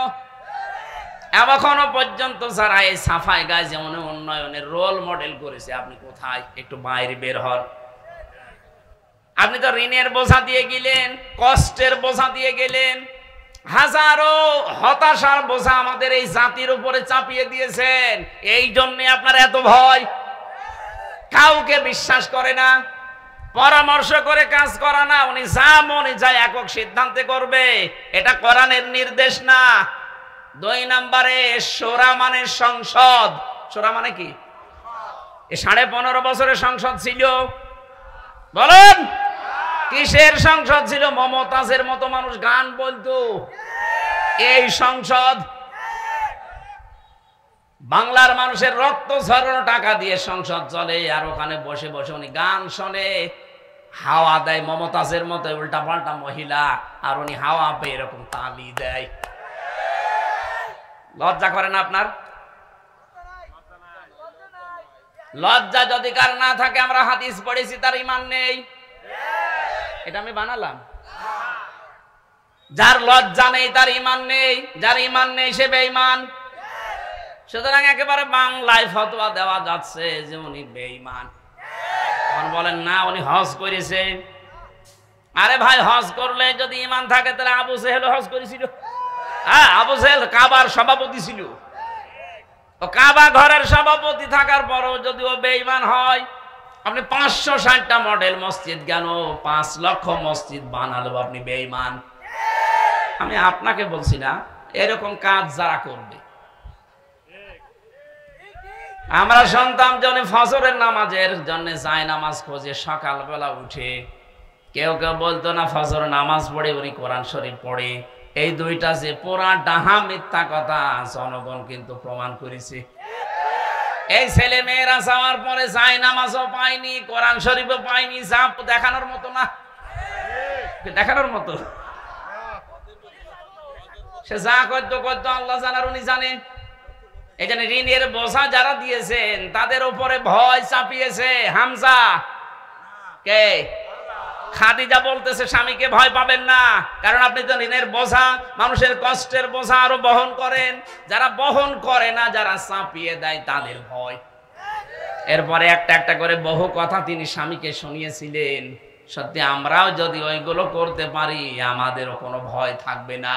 এখনো পর্যন্ত যারা এই সাফাই গায়ে যেমন উন্নয়নের রোল মডেল করেছে, আপনি কোথায়? একটু বাইরে বের হন। আপনি তো ঋণের বোঝা দিয়ে গেলেন, কষ্টের বোঝা দিয়ে গেলেন, হাজারো হতাশার বোঝা আমাদের এই জাতির উপরে চাপিয়ে দিয়েছেন। এই জন্য আপনার এত ভয়, কাউকে বিশ্বাস করে না, পরামর্শ করে কাজ করা না, উনি যা মনে যায় একক সিদ্ধান্তে করবে, এটা কোরআনের নির্দেশ না। 2 নম্বরে শোরা মানে সংসদ। শোরা মানে কি? 15.5 বছরের সংসদ ছিল, বলেন কিসের সংসদ ছিল? মমতাজের মতো মানুষ গান বলতো, এই সংসদ। বাংলার মানুষের রক্ত ঝরানো টাকা দিয়ে সংসদ চলে, আর ওখানে বসে বসে উনি গান শোনে, হাওয়া দেয় মমতাজের মতো উল্টা পাল্টা মহিলা, আর উনি হাওয়া পেয়ে এরকম তালি দেয়। লজ্জা করে না আপনার? লজ্জা যদি কার না থাকে, আমরা হাদিস পড়েছি, তার ঈমান নেই। এটা আমি বানালাম? যার লজ্জা নেই তার ঈমান নেই, যার ঈমান নেই সে বেঈমান। সুতরাং একেবারে বাংলায় ফতোয়া দেওয়া যাচ্ছে যে উনি বেঈমান। এখন বলেন না উনি হজ করেছে। আরে ভাই, হজ করলে যদি ঈমান থাকে তাহলে আবু জেহেল হজ করেছিল। হ্যাঁ, আবু জেহেল কাবার সভাপতি ছিল। ও কাবা ঘরের সভাপতি থাকার পরও যদি ও বেঈমান হয়, আপনি 560টা মডেল মসজিদ কেন 5 লক্ষ মসজিদ বানালো, আপনি বেঈমান। আমি আপনাকে বলছি না, এরকম কাজ যারা করবে। আমরা শুনতাম যে ফজরের নামাজের জন্য যায় নামাজ খোঁজে, সকালবেলা উঠে কেউ কেউ বলতো না ফজর নামাজ পড়ে উনি কোরআন শরীফ পড়ে। এই দুইটা যে পুরা ডাহা মিথ্যা কথা, জনগণ কিন্তু প্রমাণ করেছে। এই ছেলে মেয়েরা যাওয়ার পরে যায় নামাজও পায়নি, কোরআন শরীফও পায়নি, যা দেখানোর মতো না, দেখানোর মতো। সে যা করতো করতো, আল্লাহ জানার উনি জানে। এই জন্য ঋণের বোঝা যারা দিয়েছেন তাদের উপরে ভয় চাপিয়েছে। হামজা কে? খাদিজা বলতেছে স্বামীকে ভয় পাবেন না, কারণ আপনি তো ঋণের বোঝা, মানুষের কষ্টের বোঝা আরো বহন করেন। যারা বহন করে না, যারা চাপিয়ে দেয়, তাদের ভয়। এরপরে একটা একটা করে বহু কথা তিনি স্বামীকে শুনিয়েছিলেন। সত্যি আমরাও যদি ওইগুলো করতে পারি, আমাদেরও কোনো ভয় থাকবে না।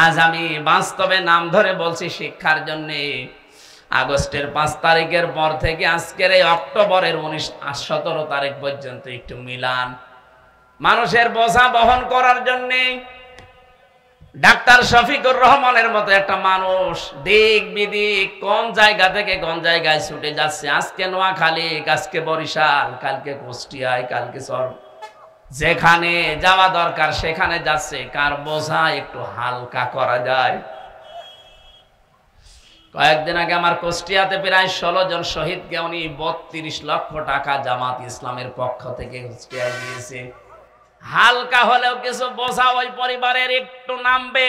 আজ আমি বাস্তবে নাম ধরে বলছি শিক্ষার জন্যে, আগস্টের 5 তারিখের পর থেকে আজকের এই অক্টোবরের 17 তারিখ পর্যন্ত একটু মিলান। মানুষের বোঝা বহন করার জন্যে ডাক্তার শফিকুর রহমানের মতো একটা মানুষ দিক বিদিক কোন জায়গা থেকে কোন জায়গায় ছুটে যাচ্ছে। আজকে নোয়াখালী, আজকে বরিশাল, কালকে কুষ্টিয়ায়, কালকে যেখানে যাওয়া দরকার সেখানে যাচ্ছে। কার বোঝা একটু হালকা করা যায়। কয়েকদিন আগে আমার কুষ্টিয়াতে প্রায় 16 জন শহীদকে উনি 32 লক্ষ টাকা জামাত ইসলামের পক্ষ থেকে কুষ্টিয়ায় দিয়েছে। হালকা হলেও কিছু বোঝা ওই পরিবারের একটু নামবে।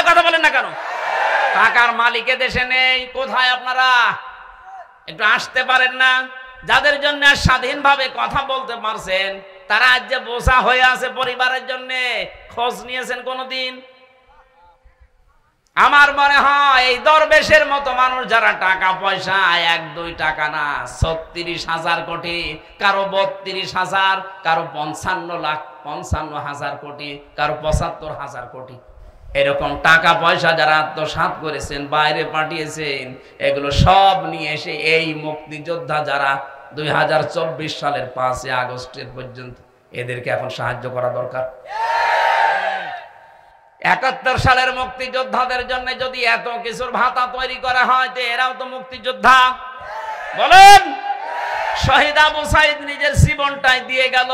কথা বলেন না কেন? টাকার মালিকে দেশে নেই। কোথায় আপনারা? একটু আসতে পারেন না? যাদের জন্য স্বাধীনভাবে কথা বলতে পারছেন, তারা আজ যে বোঝা হয়ে আছে পরিবারের জন্য, খোঁজ নিয়েছেন কোনদিন? আমার মনে হয় এই দরবেশের মতো মানুষ যারা টাকা পয়সা 1-2 টাকা না, 36,000 কোটি, কারো 32,000, কারো 55,000 কোটি, কারো 75,000 কোটি, এরকম টাকা পয়সা যারা আত্মসাৎ করেছেন, বাইরে পাঠিয়েছেন, এগুলো সব নিয়ে এসে এই মুক্তিযোদ্ধা যারা 2024 সালের 5 আগস্টের পর্যন্ত, এদেরকে এখন সাহায্য করা দরকার। 71 সালের মুক্তিযোদ্ধাদের জন্য যদি এত কিছুর ভাতা তৈরি করা হয়, তো এরাও তো মুক্তিযোদ্ধা। বলেন, শহীদ আবু সাইদ নিজের জীবনটাই দিয়ে গেল।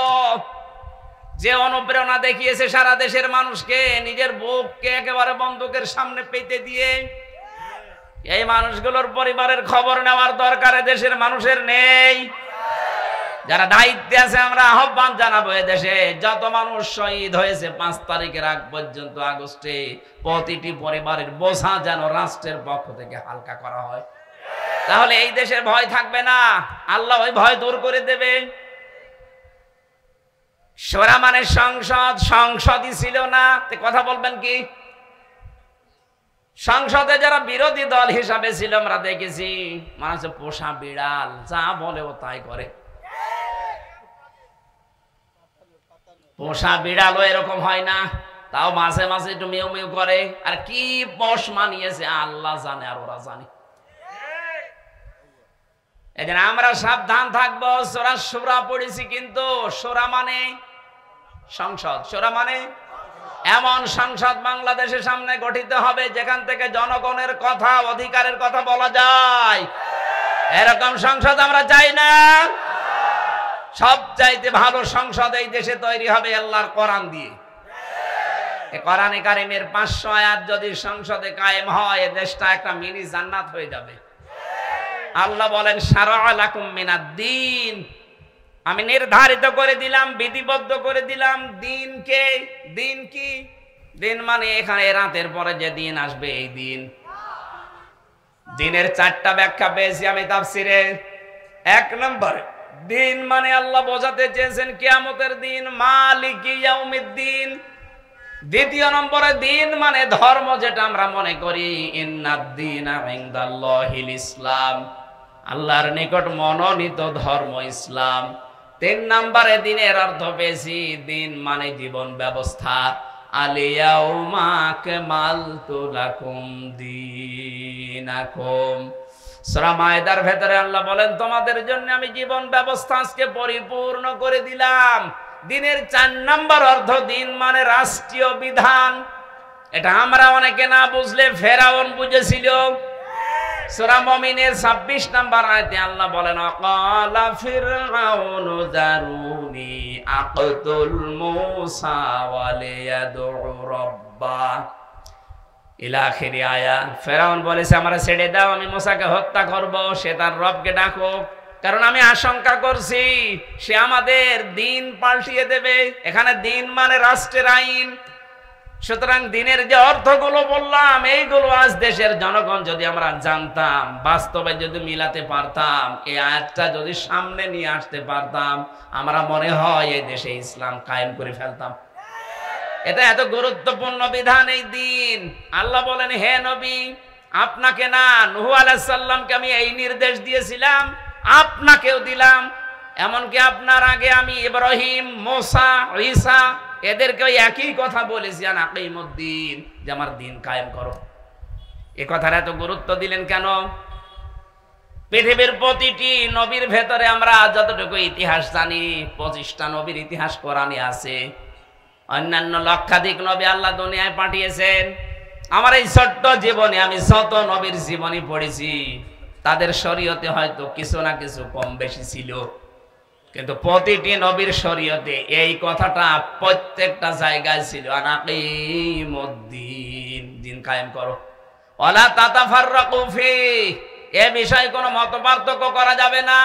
যে অনুপ্রেরণা দেখিয়েছে সারা দেশের মানুষকে, নিজের বুককে একেবারে বন্দুকের সামনে পেতে দিয়ে। এই মানুষগুলোর পরিবারের খবর নেওয়ার দরকার দেশের মানুষের নেই। যারা দায়িত্বে আছে আমরা আহ্বান জানাবো, দেশে যত মানুষ শহীদ হয়েছে 5 তারিখের আগ পর্যন্ত আগস্টে, প্রতিটি পরিবারের বোঝা যেন রাষ্ট্রের পক্ষ থেকে হালকা করা হয়। তাহলে এই দেশের ভয় থাকবে না, আল্লাহ ওই ভয় দূর করে দেবে। শোরা মানে সংসদ, সংসদই ছিল না, কথা বলবেন কি? সংসদে যারা বিরোধী দল হিসাবে ছিল আমরা দেখেছি, মানুষ পোষা বিড়াল, যা বলে ও তাই করে। পোষা বিড়ালও এরকম হয় না, তাও মাঝে মাঝে একটু মেউ মেউ করে। আর কি পোষ মানিয়েছে আল্লাহ জানে, আর ওরা জানে। এদিন আমরা সাবধান থাকবো। সূরা শূরা পড়েছি, কিন্তু শূরা মানে সংসদ, শূরা মানে এমন সংসদ বাংলাদেশের সামনে গঠিত হবে যেখান থেকে জনগণের কথা, অধিকারের কথা বলা যায়। এরকম সংসদ আমরা চাই না। সবচাইতে ভালো সংসদ এই দেশে তৈরি হবে আল্লাহর কোরআন দিয়ে। কোরআনে কারিমের 500 আয়াত যদি সংসদে কায়েম হয়, এই দেশটা একটা মিনি জান্নাত হয়ে যাবে। আল্লাহ বলেন শারা'a লাকুম মিনাদ-দীন, আমি নির্ধারিত করে দিলাম, বিধিবদ্ধ করে দিলাম দিনকে। দিন কি? দিন মানে এখানে রাতের পরে যে দিন আসবে এই দিন। দিনের 4টা ব্যাখ্যা পেয়েছি আমি তাফসিরে। 1 নম্বর, দিন মানে আল্লাহ বোঝাতে চেয়েছেন কিয়ামতের দিন, মালিকি ইয়াউমিদ্দিন। 2 নম্বরে, দিন মানে ধর্ম, যেটা আমরা মনে করি ইন্নাদ-দীনা ইনদাল্লাহিল ইসলাম, আল্লাহর নিকট মনোনীত ধর্ম ইসলাম। 3 নম্বরে দিনের অর্থ পেয়েছি, দিন মানে জীবন ব্যবস্থা। আলিয়াউমা আকমালতু লাকুম দীনাকুম। সূরা মায়েদার ভেতরে আল্লাহ বলেন তোমাদের জন্য আমি জীবন ব্যবস্থা আজকে পরিপূর্ণ করে দিলাম। দিনের 4 নম্বর অর্থ, দিন মানে রাষ্ট্রীয় বিধান। এটা আমরা অনেকে না বুঝলে ফেরাউন বুঝেছিল। সূরা মুমিনের 26 নম্বর আয়াতে আল্লাহ বলেন আকালা ফিরআউনু দারুনি আকতুল মূসা ওয়ালিয়াদউ রাব্বা ইলা আখিরি আয়া। ফেরাউন বলেছে আমারে ছেড়ে দাও, আমি মূসাকে হত্যা করব, সে তার রবকে ডাকুক, কারণ আমি আশঙ্কা করছি সে আমাদের দিন পাল্টিয়ে দেবে। এখানে দিন মানে রাষ্ট্রের আইন। সুতরাং দিনের যে অর্থগুলো বললাম, এইগুলো আজ দেশের জনগণ যদি আমরা জানতাম, বাস্তবে যদি মিলাতে পারতাম, এই আয়াতটা যদি সামনে নিয়ে আসতে পারতাম, আমরা মনে হয় এই দেশে ইসলাম কায়েম করে ফেলতাম। এটা এত গুরুত্বপূর্ণ বিধান এই দিন। আল্লাহ বলেন হে নবী, আপনাকে না, নূহ আলাইহিস সালামকে আমি এই নির্দেশ দিয়েছিলাম, আপনাকেও দিলাম। এমনকি আপনার আগে আমি ইব্রাহিম, মুসা, ঈসা এদেরকে একই কথা বলেছি, আন আকিমুদ্দিন, যে আমার দিন কায়েম করো। এই কথার এত গুরুত্ব দিলেন কেন? পৃথিবীর প্রতিটি নবীর ভেতরে আমরা যতটুকু ইতিহাস জানি, 25টা নবীর ইতিহাস কোরআনে আছে। অন্যান্য লক্ষাধিক নবী আল্লাহ দুনিয়ায় পাঠিয়েছেন। আমার এই ছোট্ট জীবনে আমি শত নবীর জীবনী পড়েছি। তাদের শরীয়তে হয়তো কিছু না কিছু কম বেশি ছিল, কিন্তু প্রতিটি নবীর শরীয়তে এই কথাটা প্রত্যেকটা জায়গায় ছিল, আন আকিমুদ্দিন, দিন কায়েম করো, ওয়ালা তাতাফাররাকু ফি, এ বিষয়ে কোনো মতপার্থক্য করা যাবে না,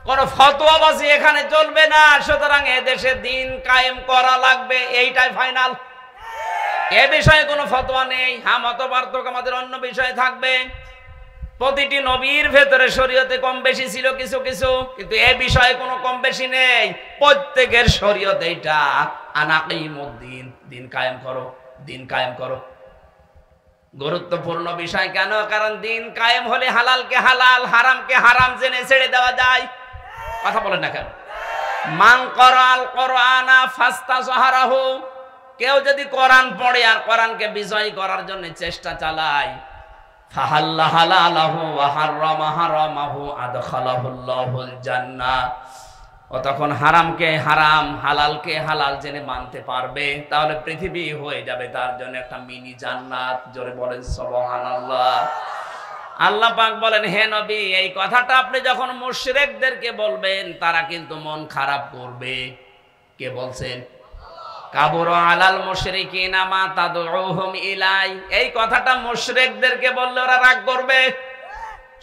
কোনো ফতোয়াবাজি এখানে চলবে না। সুতরাং এ দেশে দিন কায়েম করা লাগবে, এইটাই ফাইনাল। এ বিষয়ে কোনো ফতোয়া নেই। হ্যাঁ, মতপার্থক্য আমাদের অন্য বিষয়ে থাকবে। প্রতিটি নবীর ভেতরে শরীয়তে কম বেশি ছিল কিছু কিছু, কিন্তু এ বিষয়ে কোনো কম বেশি নেই। প্রত্যেকের শরীয়তে এটা, আন আকিমুদ্দিন, দিন কায়েম করো, দিন কায়েম করো। গুরুত্বপূর্ণ বিষয় কেন? কারণ দিন কায়েম হলে হালালকে হালাল, হারামকে হারাম জেনে ছেড়ে দেওয়া যায়। কথা বলেন না কেন? মান করাল কোরআনা ফাস্তাজহারাহু, কেউ যদি কোরআন পড়ে আর কোরআনকে বিজয় করার জন্য চেষ্টা চালায়, ফাহাল্লা হালালাহু ওয়া হাররামা হারামাহু আদখালাহুল্লাহুল জান্নাহ, ও তখন হারামকে হারাম, হালালকে হালাল জেনে মানতে পারবে, তাহলে পৃথিবী হয়ে যাবে তার জন্য একটা মিনি জান্নাত। জোরে বলেন সুবহানাল্লাহ। আল্লাহ পাক বলেন হে নবী, এই কথাটা আপনি যখন মুশরিকদেরকে বলবেন, তারা কিন্তু মন খারাপ করবে। কে বলছেন? কাবুরা আলাল মুশরিকিনা মা তাদউহুম ইলাই, এই কথাটা মুশরিকদেরকে বললে ওরা রাগ করবে।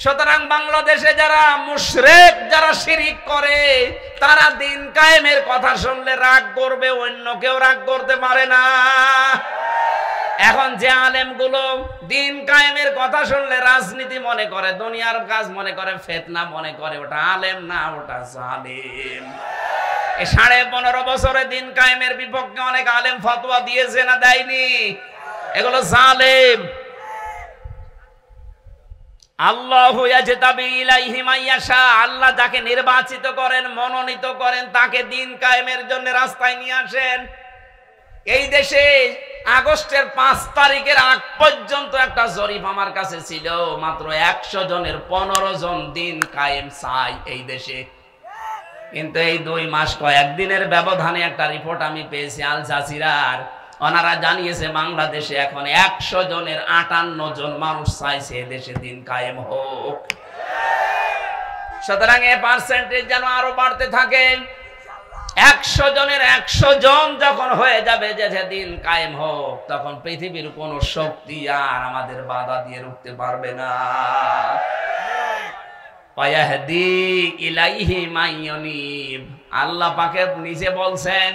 সুতরাং বাংলাদেশে যারা মুশরিক, যারা শিরিক করে, তারা দিন কায়েমের কথা শুনলে রাগ করবে, অন্য কেউ রাগ করতে পারে না। এখন যে আলেমগুলো দিন কায়েমের কথা শুনলে রাজনীতি মনে করে, দুনিয়ার কাজ মনে করে, ফিতনা মনে করে, ওটা আলেম না, ওটা জালেম। এই 15.5 বছরে দিন কায়েমের বিপক্ষে অনেক আলেম ফতোয়া দিয়েছে না দেয়নি? এগুলো জালেম। আল্লাহু ইয়াজতাবি ইলাইহি মাইয়াশা, আল্লাহ যাকে নির্বাচিত করেন, মনোনীত করেন, তাকে দিন কায়েমের জন্য রাস্তায় নিয়ে আসেন। এই দেশে আগস্টের 5 তারিখের আগ পর্যন্ত একটা জরিপ আমার কাছে ছিল, মাত্র 100 জনের 15 জন দিন কায়েম চাই এই দেশে। কিন্তু এই 2 মাস কয়েকদিনের ব্যবধানে একটা রিপোর্ট আমি পেয়েছি আল জাজিরার, ওনারা জানিয়েছে বাংলাদেশে এখন 100 জনের 58 জন মানুষ চাইছে দেশে দিন কায়েম হোক। সুতরাং এই পার্সেন্টেজ যেন আরো বাড়তে থাকে। 100 জনের 100 জন যখন হয়ে যাবে যে দিন কায়েম হোক, তখন পৃথিবীর কোন শক্তি আর আমাদের বাধা দিয়ে রুখতে পারবে না। ওয়াহদি ইলাইহি মাইয়ুনিব, আল্লাহ পাকে নিজে বলছেন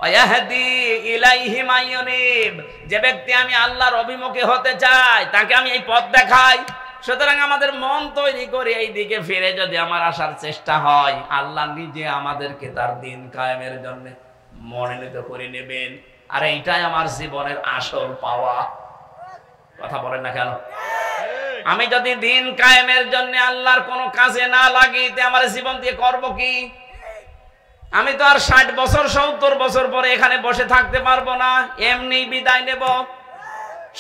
ওয়াহদি ইলাইহি মাইয়ুনিব, যে ব্যক্তি আমি আল্লাহর অভিমুখী হতে চাই তাকে আমি এই পথ দেখাই। সুতরাং আমাদের মন তৈরি করে এই দিকে ফিরে যদি আমার আসার চেষ্টা হয়, আল্লাহ নিজে আমাদেরকে তার দিন কায়েমের জন্য মনোনীত করে নেবেন। আর এইটাই আমার জীবনের আসল পাওয়া। কথা বলেন না কেন? আমি যদি দিন কায়েমের জন্য আল্লাহর কোনো কাজে না লাগি, তে আমার জীবন দিয়ে করব কি? আমি তো আর 60 বছর 70 বছর পরে এখানে বসে থাকতে পারবো না, এমনি বিদায় নেব।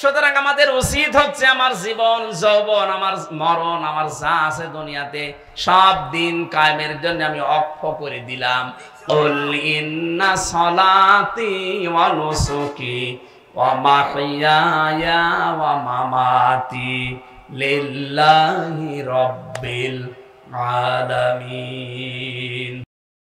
সুতরাং আমাদের উচিত হচ্ছে আমার জীবন, যৌবন, আমার মরণ, আমার যা আছে দুনিয়াতে সব দিন কায়েমের জন্য আমি অক্ষ করে দিলাম। কুল ইন্না সলাতি ওয়া নুসুকি ওয়া মাহইয়ায়া ওয়া মামাতি লিল্লাহি রাব্বিল আলামিন।